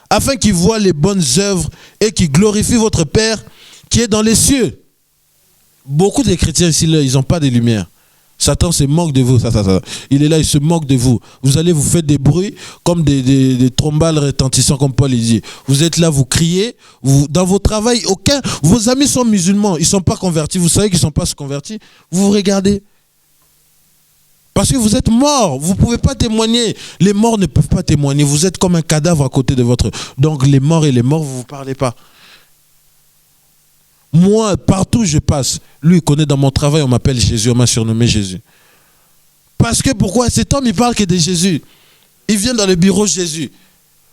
afin qu'ils voient les bonnes œuvres et qu'ils glorifient votre Père qui est dans les cieux. Beaucoup de chrétiens ici, là, ils n'ont pas de lumière. Satan se moque de vous. Il est là, il se moque de vous. Vous allez vous faire des bruits comme des trombales retentissants, comme Paul dit. Vous êtes là, vous criez. Dans vos travails, vos amis sont musulmans, ils ne sont pas convertis. Vous savez qu'ils ne sont pas convertis. Vous vous regardez. Parce que vous êtes morts. Vous ne pouvez pas témoigner. Les morts ne peuvent pas témoigner. Vous êtes comme un cadavre à côté de votre... Donc les morts, vous ne vous parlez pas. Moi, partout où je passe, lui, il connaît dans mon travail, on m'appelle Jésus, on m'a surnommé Jésus. Parce que pourquoi? Cet homme, il parle que de Jésus. Il vient dans le bureau de Jésus.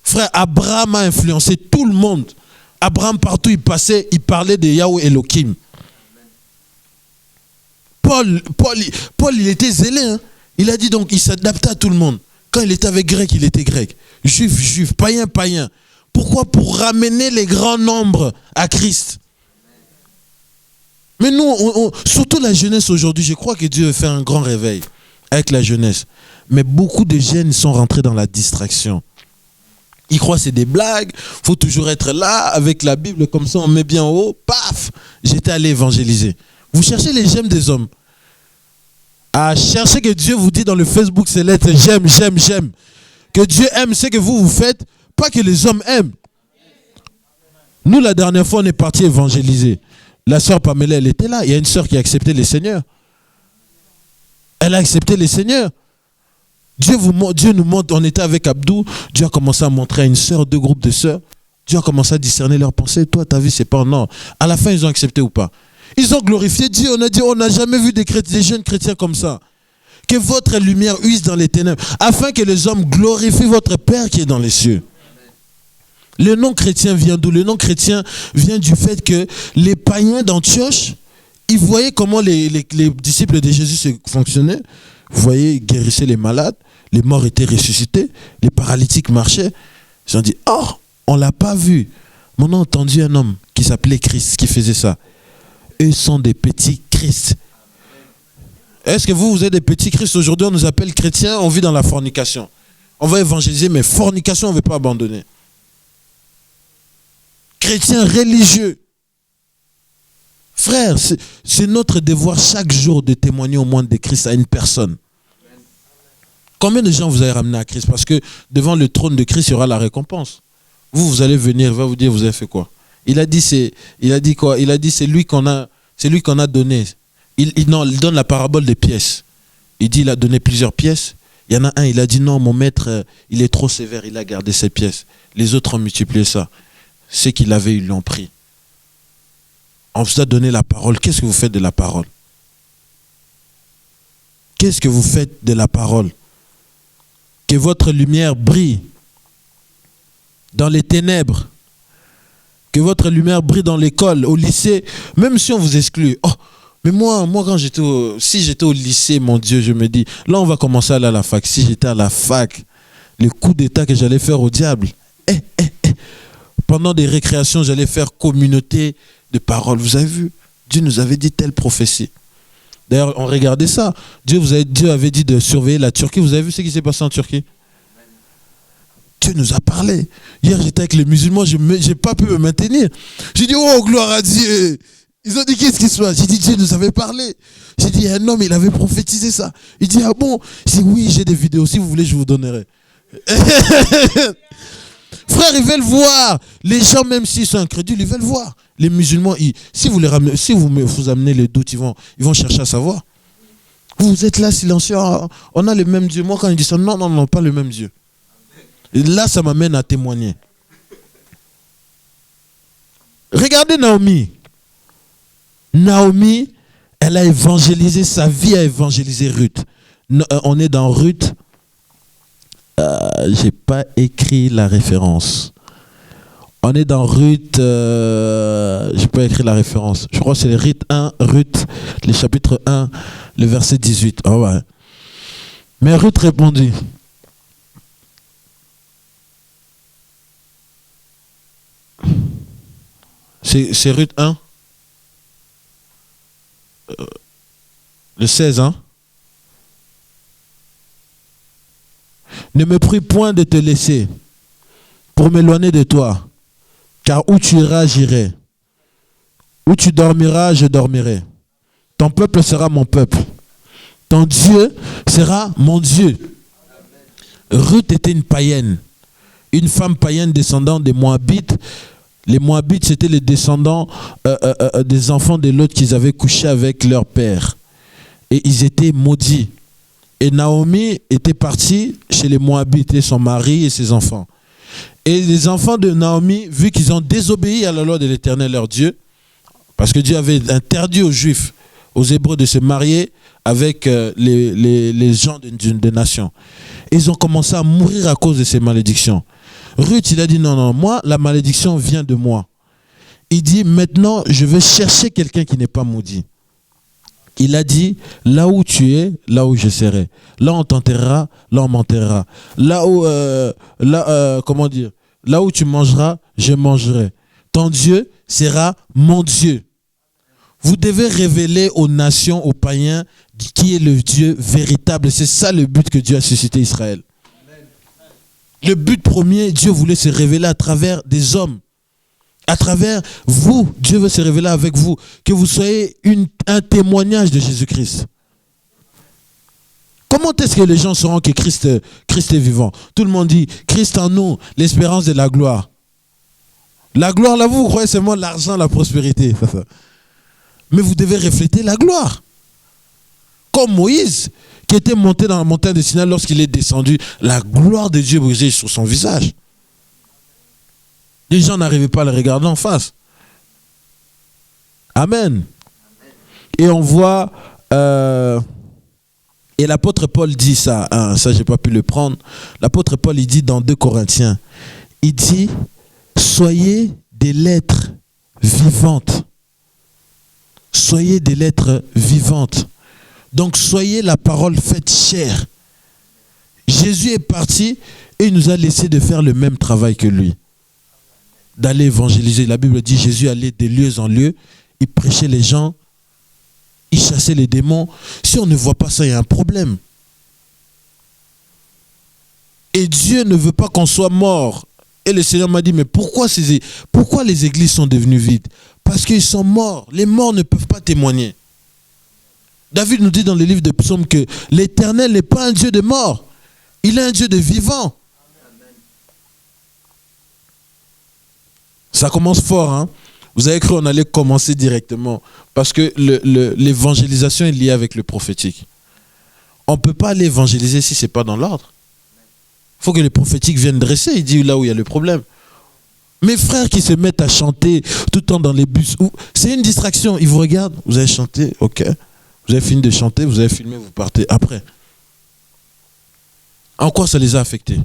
Frère, Abraham a influencé tout le monde. Abraham, partout où il passait, il parlait de Yahweh Elohim. Paul, il était zélé. Hein? Il a dit donc, il s'adaptait à tout le monde. Quand il était avec grec, il était grec. Juif, païen. Pourquoi? Pour ramener les grands nombres à Christ. Mais nous, surtout la jeunesse aujourd'hui, je crois que Dieu fait un grand réveil avec la jeunesse. Mais beaucoup de jeunes sont rentrés dans la distraction. Ils croient que c'est des blagues, il faut toujours être là avec la Bible, comme ça on met bien en haut, paf, j'étais allé évangéliser. Vous cherchez les j'aime des hommes. À chercher que Dieu vous dit dans le Facebook, c'est lettres j'aime. Que Dieu aime ce que vous faites, pas que les hommes aiment. Nous, la dernière fois, on est parti évangéliser. La sœur Pamela, elle était là. Il y a une sœur qui a accepté les seigneurs. Elle a accepté les seigneurs. Dieu nous montre, on était avec Abdou, Dieu a commencé à montrer à une sœur, 2 groupes de sœurs. Dieu a commencé à discerner leurs pensées. Toi, ta vie, c'est pas en or. À la fin, ils ont accepté ou pas? Ils ont glorifié Dieu. On a dit, on n'a jamais vu des jeunes chrétiens comme ça. Que votre lumière use dans les ténèbres, afin que les hommes glorifient votre Père qui est dans les cieux. Le nom chrétien vient d'où? Le nom chrétien vient du fait que les païens d'Antioche, ils voyaient comment les disciples de Jésus fonctionnaient. Vous voyez, ils guérissaient les malades, les morts étaient ressuscités, les paralytiques marchaient. Ils ont dit, oh, on ne l'a pas vu. Mais on a entendu un homme qui s'appelait Christ, qui faisait ça. Eux sont des petits Christ. Est-ce que vous êtes des petits Christ? Aujourd'hui, on nous appelle chrétiens, on vit dans la fornication. On va évangéliser, mais fornication, on ne veut pas abandonner. Chrétiens religieux. Frère, c'est notre devoir chaque jour de témoigner au moins de Christ à une personne. Combien de gens vous avez ramené à Christ? Parce que devant le trône de Christ, il y aura la récompense. Vous allez venir, il va vous dire, vous avez fait quoi? Il a dit quoi? Il a dit, c'est lui qu'on a donné. Il donne la parabole des pièces. Il dit, il a donné plusieurs pièces. Il y en a un, il a dit, non, mon maître, il est trop sévère, il a gardé ses pièces. Les autres ont multiplié ça. Ceux qui l'avaient, ils l'ont pris. On vous a donné la parole. Qu'est-ce que vous faites de la parole? Qu'est-ce que vous faites de la parole? Que votre lumière brille dans les ténèbres. Que votre lumière brille dans l'école, au lycée, même si on vous exclut. Oh, mais moi quand si j'étais au lycée, mon Dieu, je me dis, là on va commencer à aller à la fac. Si j'étais à la fac, le coup d'état que j'allais faire au diable. Pendant des récréations, j'allais faire communauté de paroles. Vous avez vu? Dieu nous avait dit telle prophétie. D'ailleurs, on regardait ça. Dieu avait dit de surveiller la Turquie. Vous avez vu ce qui s'est passé en Turquie? Dieu nous a parlé. Hier, j'étais avec les musulmans, je n'ai pas pu me maintenir. J'ai dit, oh, gloire à Dieu. Ils ont dit, qu'est-ce qui se passe? J'ai dit, Dieu nous avait parlé. J'ai dit, un homme, il avait prophétisé ça. Il dit, ah bon? J'ai dit, oui, j'ai des vidéos. Si vous voulez, je vous donnerai. Frère, ils veulent voir. Les gens, même s'ils sont incrédules, ils veulent voir. Les musulmans, si vous amenez les doutes, ils vont chercher à savoir. Vous êtes là silencieux. On a le même Dieu. Moi, quand ils disent ça, non, pas le même Dieu. Et là, ça m'amène à témoigner. Regardez Naomi. Naomi, elle a évangélisé, sa vie a évangélisé Ruth. On est dans Ruth. J'ai pas écrit la référence. On est dans Ruth. J'ai pas écrit la référence. Je crois que c'est Ruth 1, Ruth, le chapitre 1, le verset 18. Oh ouais. Mais Ruth répondit. C'est Ruth 1. Le 16, hein. Ne me prie point de te laisser pour m'éloigner de toi, car où tu iras, j'irai. Où tu dormiras, je dormirai. Ton peuple sera mon peuple. Ton Dieu sera mon Dieu. Ruth était une païenne, une femme païenne descendant des Moabites. Les Moabites, c'était les descendants des enfants de Lot qu'ils avaient couché avec leur père. Et ils étaient maudits. Et Naomi était partie chez les Moabites, et son mari et ses enfants. Et les enfants de Naomi, vu qu'ils ont désobéi à la loi de l'Éternel, leur Dieu, parce que Dieu avait interdit aux Juifs, aux Hébreux de se marier avec les gens des nations. Et ils ont commencé à mourir à cause de ces malédictions. Ruth, il a dit non, moi, la malédiction vient de moi. Il dit maintenant, je vais chercher quelqu'un qui n'est pas maudit. Il a dit, là où tu es, là où je serai. Là on t'enterrera, là on m'enterrera. Là où, là où tu mangeras, je mangerai. Ton Dieu sera mon Dieu. Vous devez révéler aux nations, aux païens, qui est le Dieu véritable. C'est ça le but que Dieu a suscité Israël. Le but premier, Dieu voulait se révéler à travers des hommes. À travers vous, Dieu veut se révéler avec vous. Que vous soyez un témoignage de Jésus-Christ. Comment est-ce que les gens sauront que Christ est vivant? Tout le monde dit, Christ en nous, l'espérance de la gloire. La gloire, là, vous croyez seulement l'argent, la prospérité. Mais vous devez refléter la gloire. Comme Moïse, qui était monté dans la montagne de Sinaï, lorsqu'il est descendu, la gloire de Dieu brisait sur son visage. Les gens n'arrivaient pas à le regarder en face. Amen. Et on voit, et l'apôtre Paul dit ça, hein, ça j'ai pas pu le prendre. L'apôtre Paul, il dit dans 2 Corinthiens, il dit, soyez des lettres vivantes. Soyez des lettres vivantes. Donc soyez la parole faite chair. Jésus est parti et il nous a laissé de faire le même travail que lui. D'aller évangéliser. La Bible dit Jésus allait de lieu en lieu, il prêchait les gens, il chassait les démons. Si on ne voit pas ça, il y a un problème. Et Dieu ne veut pas qu'on soit mort. Et le Seigneur m'a dit, mais pourquoi les églises sont devenues vides? Parce qu'ils sont morts. Les morts ne peuvent pas témoigner. David nous dit dans le livre de Psaumes que l'Éternel n'est pas un Dieu de mort. Il est un Dieu de vivant. Ça commence fort, hein? Vous avez cru qu'on allait commencer directement. Parce que l'évangélisation est liée avec le prophétique. On ne peut pas aller évangéliser si ce n'est pas dans l'ordre. Il faut que le prophétique vienne dresser. Il dit là où il y a le problème. Mes frères qui se mettent à chanter tout le temps dans les bus, c'est une distraction. Ils vous regardent, vous avez chanté, ok. Vous avez fini de chanter, vous avez filmé, vous partez après. En quoi ça les a affectés?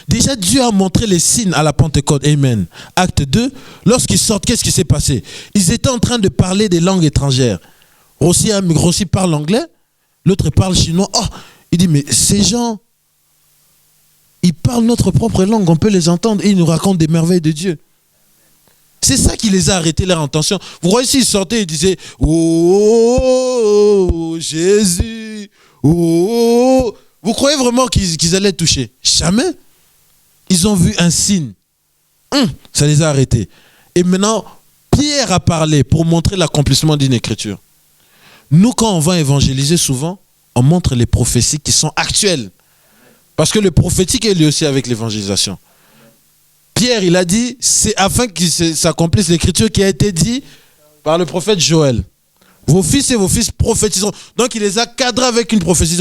Déjà, Dieu a montré les signes à la Pentecôte. Amen. Acte 2, lorsqu'ils sortent, qu'est-ce qui s'est passé? Ils étaient en train de parler des langues étrangères. Rossi parle anglais, l'autre parle chinois. Oh, il dit, mais ces gens, ils parlent notre propre langue, on peut les entendre et ils nous racontent des merveilles de Dieu. C'est ça qui les a arrêtés leur intention. Vous voyez, s'ils sortaient et disaient « Oh, Jésus, oh !» Vous croyez vraiment qu'ils allaient toucher? Jamais. Ils ont vu un signe. Ça les a arrêtés. Et maintenant, Pierre a parlé pour montrer l'accomplissement d'une écriture. Nous, quand on va évangéliser, souvent, on montre les prophéties qui sont actuelles. Parce que le prophétique est lié aussi avec l'évangélisation. Pierre, il a dit, c'est afin que s'accomplisse l'écriture qui a été dit par le prophète Joël. Vos fils et vos fils prophétiseront. Donc il les a cadrés avec une prophétie.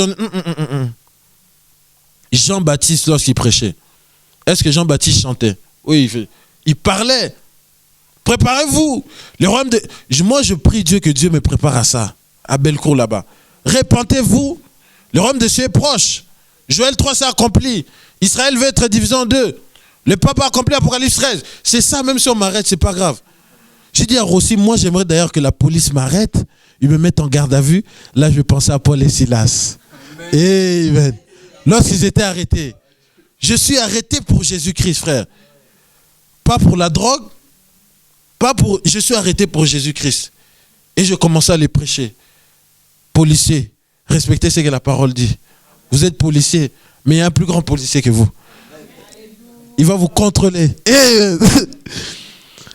Jean-Baptiste lorsqu'il prêchait? Est-ce que Jean-Baptiste chantait? Oui, il parlait. Préparez-vous. Le royaume de... Moi, je prie Dieu que Dieu me prépare à ça, à Bellecour là-bas. Répentez-vous. Le royaume de Dieu est proche. Joël 3 s'est accompli. Israël veut être divisé en deux. Le pape a accompli Apocalypse 13. C'est ça, même si on m'arrête, c'est pas grave. J'ai dit à Rossi, moi j'aimerais d'ailleurs que la police m'arrête, ils me mettent en garde à vue. Là, je vais penser à Paul et Silas. Amen. Lorsqu'ils étaient arrêtés. Je suis arrêté pour Jésus-Christ, frère. Pas pour la drogue. Je suis arrêté pour Jésus-Christ. Et je commençais à les prêcher. Policiers, respectez ce que la parole dit. Vous êtes policier, mais il y a un plus grand policier que vous. Il va vous contrôler. Et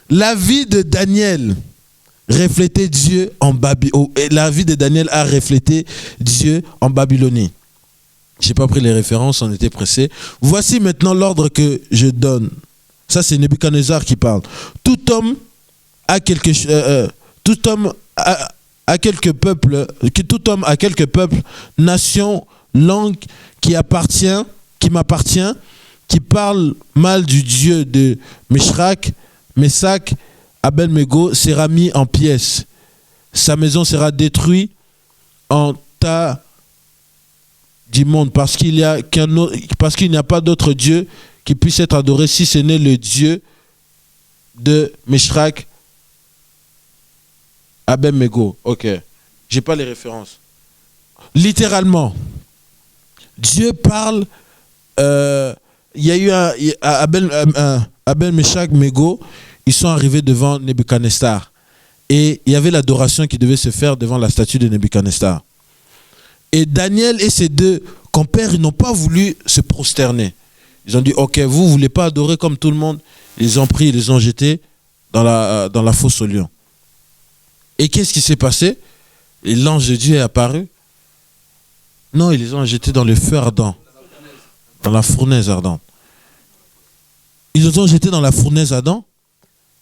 la vie de Daniel reflétait Dieu en Babylonie. La vie de Daniel a reflété Dieu en Babylonie. Je n'ai pas pris les références, on était pressés. Voici maintenant l'ordre que je donne. Ça, c'est Nebuchadnezzar qui parle. Tout homme a quelque peuple, nation, langue qui m'appartient, qui parle mal du Dieu de Meshach, Meshach, Abel-Mégo sera mis en pièces. Sa maison sera détruite en tas d'immondes parce qu'il n'y a pas d'autre Dieu qui puisse être adoré si ce n'est le Dieu de Meshach, Abel-Mégo. Ok. J'ai pas les références. Littéralement, Dieu parle. Il y a eu Abel, Meshach, Mégo. Ils sont arrivés devant Nebuchadnezzar. Et il y avait l'adoration qui devait se faire devant la statue de Nebuchadnezzar. Et Daniel et ses deux compères, ils n'ont pas voulu se prosterner. Ils ont dit, ok, vous ne voulez pas adorer comme tout le monde. Ils ont pris, ils les ont jetés dans la fosse aux lions. Et qu'est-ce qui s'est passé? Et l'ange de Dieu est apparu. Non, ils les ont jetés dans le feu ardent. Dans la fournaise ardente. Ils les ont jetés dans la fournaise ardente.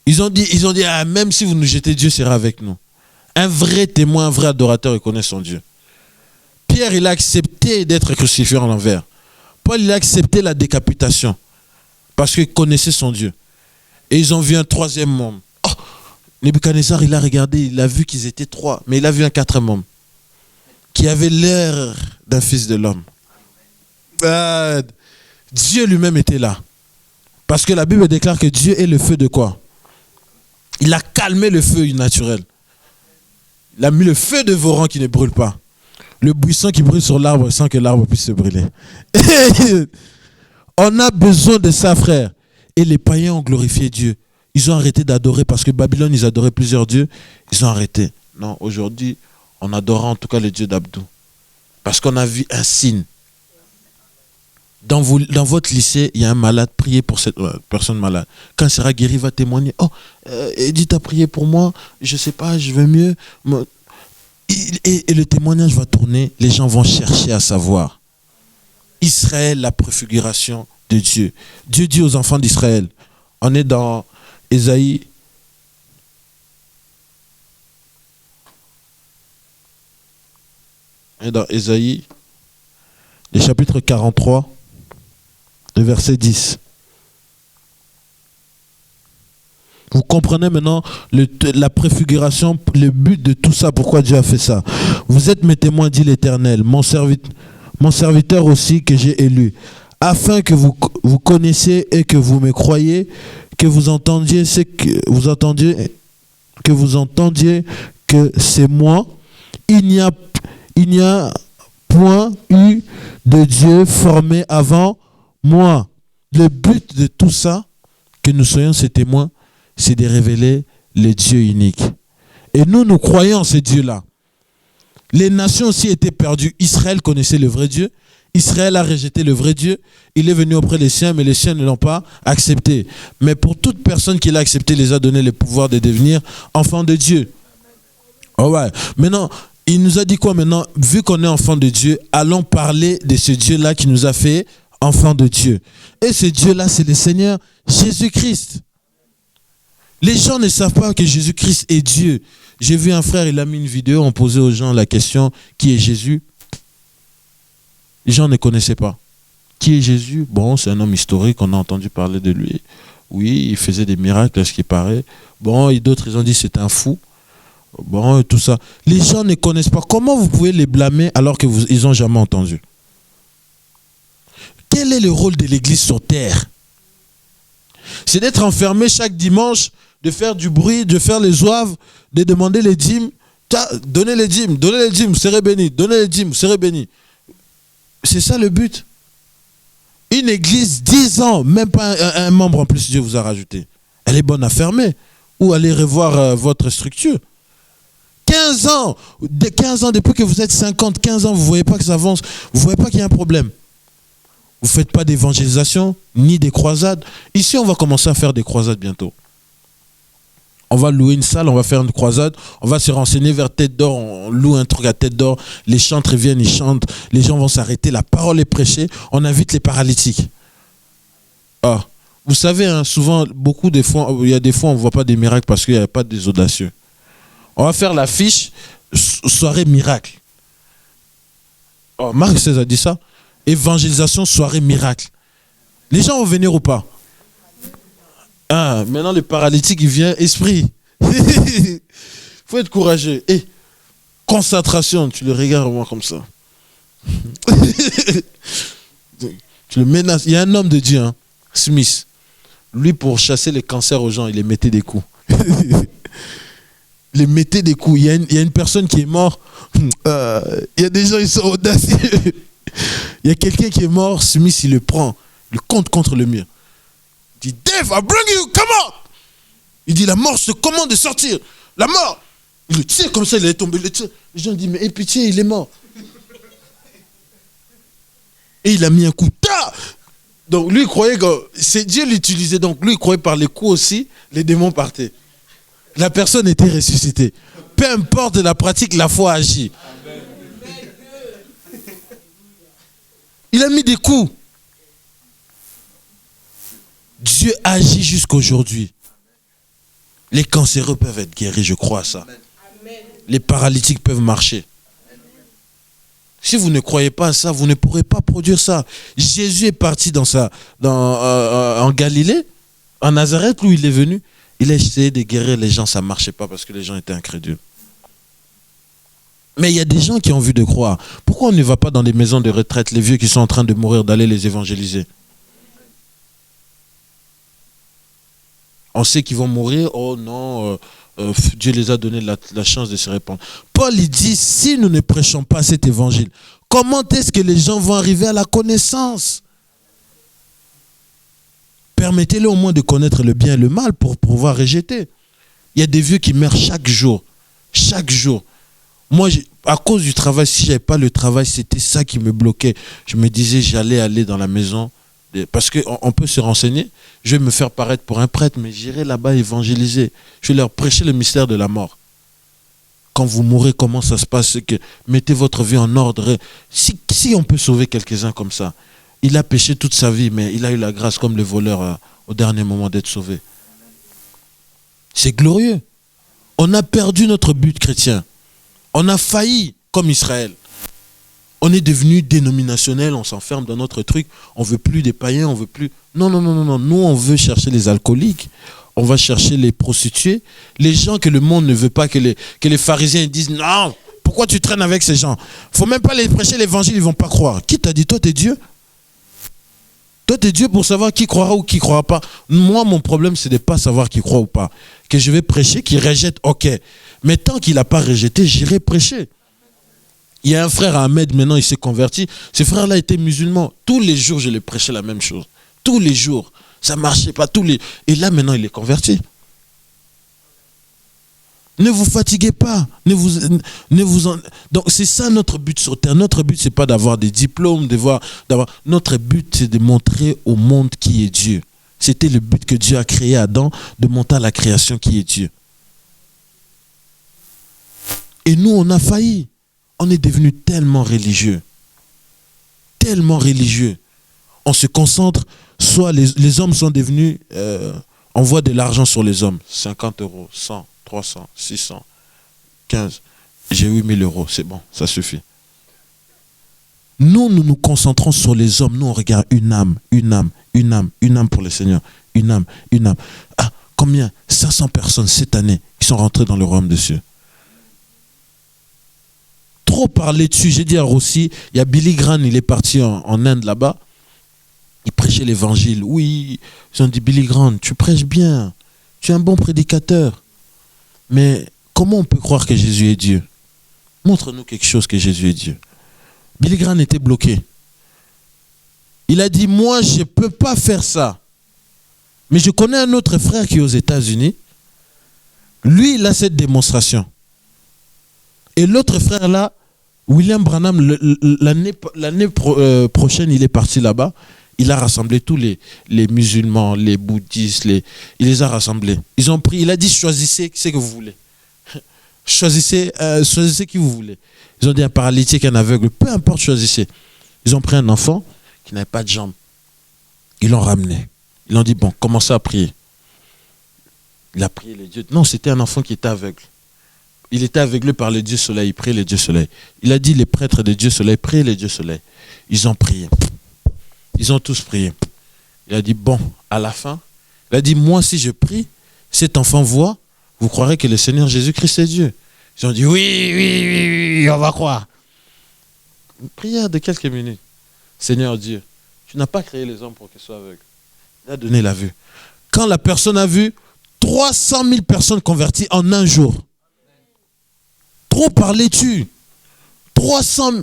Ils ont dit, ah, même si vous nous jetez, Dieu sera avec nous. Un vrai témoin, un vrai adorateur, il connaît son Dieu. Pierre, il a accepté d'être crucifié en l'envers. Paul, il a accepté la décapitation. Parce qu'il connaissait son Dieu. Et ils ont vu un troisième homme. Oh, Nebuchadnezzar, il a regardé, il a vu qu'ils étaient trois. Mais il a vu un quatrième homme. Qui avait l'air d'un fils de l'homme. Dieu lui-même était là. Parce que la Bible déclare que Dieu est le feu de quoi? Il a calmé le feu naturel. Il a mis le feu de vos rangs qui ne brûle pas. Le buisson qui brûle sur l'arbre sans que l'arbre puisse se brûler. On a besoin de ça, frère. Et les païens ont glorifié Dieu. Ils ont arrêté d'adorer parce que Babylone, ils adoraient plusieurs dieux. Ils ont arrêté. Non, aujourd'hui, on adore en tout cas le Dieu d'Abdou. Parce qu'on a vu un signe. Dans votre lycée, il y a un malade, priez pour cette personne malade. Quand il sera guéri, il va témoigner. Oh, Edith a prié pour moi, je ne sais pas, je vais mieux. Et le témoignage va tourner, les gens vont chercher à savoir. Israël, la préfiguration de Dieu. Dieu dit aux enfants d'Israël, on est dans Ésaïe. On est dans Ésaïe, le chapitre 43. Le verset 10. Vous comprenez maintenant la préfiguration, le but de tout ça, pourquoi Dieu a fait ça. Vous êtes mes témoins, dit l'Éternel, mon serviteur aussi que j'ai élu, afin que vous connaissiez et que vous me croyiez, que vous entendiez que c'est moi. Il n'y a point eu de Dieu formé avant moi. Le but de tout ça, que nous soyons ces témoins, c'est de révéler le Dieu unique. Et nous croyons en ce Dieu-là. Les nations aussi étaient perdues. Israël connaissait le vrai Dieu. Israël a rejeté le vrai Dieu. Il est venu auprès des siens, mais les siens ne l'ont pas accepté. Mais pour toute personne qui l'a accepté, il les a donné le pouvoir de devenir enfants de Dieu. Oh ouais. Maintenant, il nous a dit quoi maintenant? Vu qu'on est enfants de Dieu, allons parler de ce Dieu-là qui nous a fait enfants de Dieu. Et ce Dieu-là, c'est le Seigneur Jésus-Christ. Les gens ne savent pas que Jésus-Christ est Dieu. J'ai vu un frère, il a mis une vidéo, on posait aux gens la question, qui est Jésus? Les gens ne connaissaient pas. Qui est Jésus? Bon, c'est un homme historique, on a entendu parler de lui. Oui, il faisait des miracles, à ce qui paraît. Bon, et d'autres, ils ont dit c'est un fou. Bon, et tout ça. Les gens ne connaissent pas. Comment vous pouvez les blâmer alors qu'ils n'ont jamais entendu? Quel est le rôle de l'église sur terre? C'est d'être enfermé chaque dimanche, de faire du bruit, de faire les ouaves, de demander les dîmes. Donnez les dîmes, vous serez bénis. Donnez les dîmes, vous serez bénis. C'est ça le but. Une église, 10 ans, même pas un membre en plus, Dieu vous a rajouté. Elle est bonne à fermer. Ou allez revoir votre structure. 15 ans, depuis que vous êtes 50, 15 ans, vous ne voyez pas que ça avance, vous ne voyez pas qu'il y a un problème. Vous ne faites pas d'évangélisation, ni des croisades. Ici, on va commencer à faire des croisades bientôt. On va louer une salle, on va faire une croisade, on va se renseigner vers Tête d'Or, on loue un truc à Tête d'Or, les chantres viennent, ils chantent, les gens vont s'arrêter, la parole est prêchée, on invite les paralytiques. Ah, vous savez, hein, souvent, il y a des fois, on ne voit pas des miracles parce qu'il n'y a pas des audacieux. On va faire l'affiche soirée miracle. Oh, Marc XVI a dit ça. Évangélisation, soirée miracle. Les gens vont venir ou pas? Ah, maintenant les paralytiques, ils viennent esprit. Il faut être courageux. Et concentration, tu le regardes moi comme ça. Tu le menaces. Il y a un homme de Dieu, hein, Smith. Lui, pour chasser les cancers aux gens, il les mettait des coups. Il les mettait des coups. Il y a une personne qui est morte. Il y a des gens, ils sont audacieux. Il y a quelqu'un qui est mort, Smith, il le prend, il le compte contre le mur. Il dit, Dave, I bring you, come on! Il dit, la mort se commande de sortir. La mort! Il le tire comme ça, il est tombé. Les gens disent, mais pitié, il est mort. Et il a mis un coup. Donc lui, il croyait que c'est Dieu l'utilisait. Donc lui, il croyait par les coups aussi, les démons partaient. La personne était ressuscitée. Peu importe la pratique, la foi agit. Il a mis des coups. Dieu agit jusqu'aujourd'hui. Les cancéreux peuvent être guéris, je crois à ça. Les paralytiques peuvent marcher. Si vous ne croyez pas à ça, vous ne pourrez pas produire ça. Jésus est parti en Galilée, en Nazareth, où il est venu. Il a essayé de guérir les gens, ça ne marchait pas parce que les gens étaient incrédules. Mais il y a des gens qui ont envie de croire. Pourquoi on ne va pas dans les maisons de retraite, les vieux qui sont en train de mourir, d'aller les évangéliser? On sait qu'ils vont mourir, oh non, Dieu les a donné la chance de se répandre. Paul, il dit, si nous ne prêchons pas cet évangile, comment est-ce que les gens vont arriver à la connaissance? Permettez-le au moins de connaître le bien et le mal pour pouvoir rejeter. Il y a des vieux qui meurent chaque jour. Chaque jour. Moi, à cause du travail, si je n'avais pas le travail, c'était ça qui me bloquait. Je me disais, j'allais aller dans la maison. Parce qu'on peut se renseigner. Je vais me faire paraître pour un prêtre, mais j'irai là-bas évangéliser. Je vais leur prêcher le mystère de la mort. Quand vous mourrez, comment ça se passe? Que mettez votre vie en ordre. Si on peut sauver quelques-uns comme ça. Il a péché toute sa vie, mais il a eu la grâce comme le voleur au dernier moment d'être sauvé. C'est glorieux. On a perdu notre but chrétien. On a failli comme Israël. On est devenu dénominationnel, on s'enferme dans notre truc. On ne veut plus des païens, on veut plus... Non. Nous, on veut chercher les alcooliques. On va chercher les prostituées. Les gens que le monde ne veut pas, que les pharisiens disent, non, pourquoi tu traînes avec ces gens? Il ne faut même pas les prêcher l'évangile, ils ne vont pas croire. Qui t'a dit, toi, t'es Dieu? Toi, tu es Dieu pour savoir qui croira ou qui ne croira pas. Moi, mon problème, c'est de ne pas savoir qui croit ou pas. Que je vais prêcher, qu'il rejette, ok. Mais tant qu'il n'a pas rejeté, j'irai prêcher. Il y a un frère Ahmed, maintenant, il s'est converti. Ce frère-là était musulman. Tous les jours, je lui prêchais la même chose. Tous les jours. Ça ne marchait pas. Et là, maintenant, il est converti. Ne vous fatiguez pas. Donc, c'est ça notre but sur terre. Notre but, ce n'est pas d'avoir des diplômes, Notre but, c'est de montrer au monde qui est Dieu. C'était le but que Dieu a créé Adam, de montrer à la création qui est Dieu. Et nous, on a failli. On est devenu tellement religieux. Tellement religieux. On se concentre, soit les hommes sont devenus... on voit de l'argent sur les hommes. 50 €, 100, 300, 600, 15. J'ai 8 000 €, c'est bon, ça suffit. Nous nous concentrons sur les hommes. Nous, on regarde une âme pour le Seigneur. Une âme. Ah, combien? 500 personnes cette année qui sont rentrées dans le royaume des cieux. Trop parler dessus. J'ai dit à Rossi, il y a Billy Graham, il est parti en Inde là-bas. Il prêchait l'évangile. Oui, ils ont dit, Billy Graham, tu prêches bien. Tu es un bon prédicateur. Mais comment on peut croire que Jésus est Dieu? Montre-nous quelque chose que Jésus est Dieu. Billy Graham était bloqué. Il a dit, moi, je ne peux pas faire ça. Mais je connais un autre frère qui est aux États-Unis. Lui, il a cette démonstration. Et l'autre frère là, William Branham, l'année prochaine, il est parti là-bas. Il a rassemblé tous les musulmans, les bouddhistes, il les a rassemblés. Ils ont pris, il a dit, choisissez ce que vous voulez. Choisissez qui vous voulez. Ils ont dit un paralytique, un aveugle, peu importe, choisissez. Ils ont pris un enfant qui n'avait pas de jambes. Ils l'ont ramené. Ils ont dit, bon, commencez à prier. Il a prié les dieux. Non, c'était un enfant qui était aveugle. Il était aveuglé par le Dieu soleil. Il priait le Dieu soleil. Il a dit, les prêtres de Dieu soleil, priez le Dieu soleil. Ils ont prié. Ils ont tous prié. Il a dit, bon, à la fin, il a dit, moi, si je prie, cet enfant voit, vous croirez que le Seigneur Jésus-Christ est Dieu. Ils ont dit, oui, on va croire. Une prière de quelques minutes. Seigneur Dieu, tu n'as pas créé les hommes pour qu'ils soient aveugles. Il a donné la vue. Quand la personne a vu, 300 000 personnes converties en un jour. Trop parler-tu? 300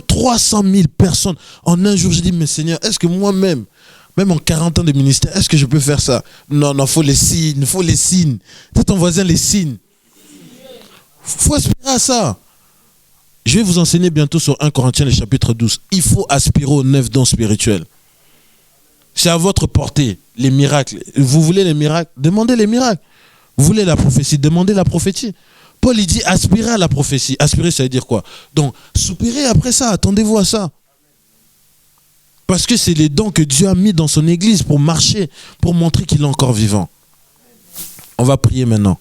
000 personnes en un jour. J'ai dit, mais Seigneur, est-ce que moi-même, même en 40 ans de ministère, est-ce que je peux faire ça? Non, il faut les signes, C'est ton voisin, les signes. Il faut aspirer à ça. Je vais vous enseigner bientôt sur 1 Corinthiens, le chapitre 12. Il faut aspirer aux 9 dons spirituels. C'est à votre portée, les miracles. Vous voulez les miracles? Demandez les miracles. Vous voulez la prophétie? Demandez la prophétie. Paul, il dit aspirez à la prophétie. Aspirer, ça veut dire quoi? Donc, soupirez après ça, attendez-vous à ça. Parce que c'est les dons que Dieu a mis dans son église pour marcher, pour montrer qu'il est encore vivant. On va prier maintenant.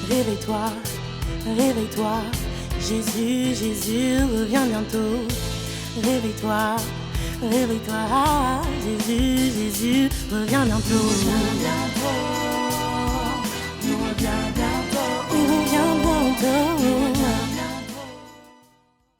Réveille-toi, réveille-toi. Jésus, Jésus revient bientôt. Réveille-toi, réveille-toi. Jésus, Jésus revient bientôt.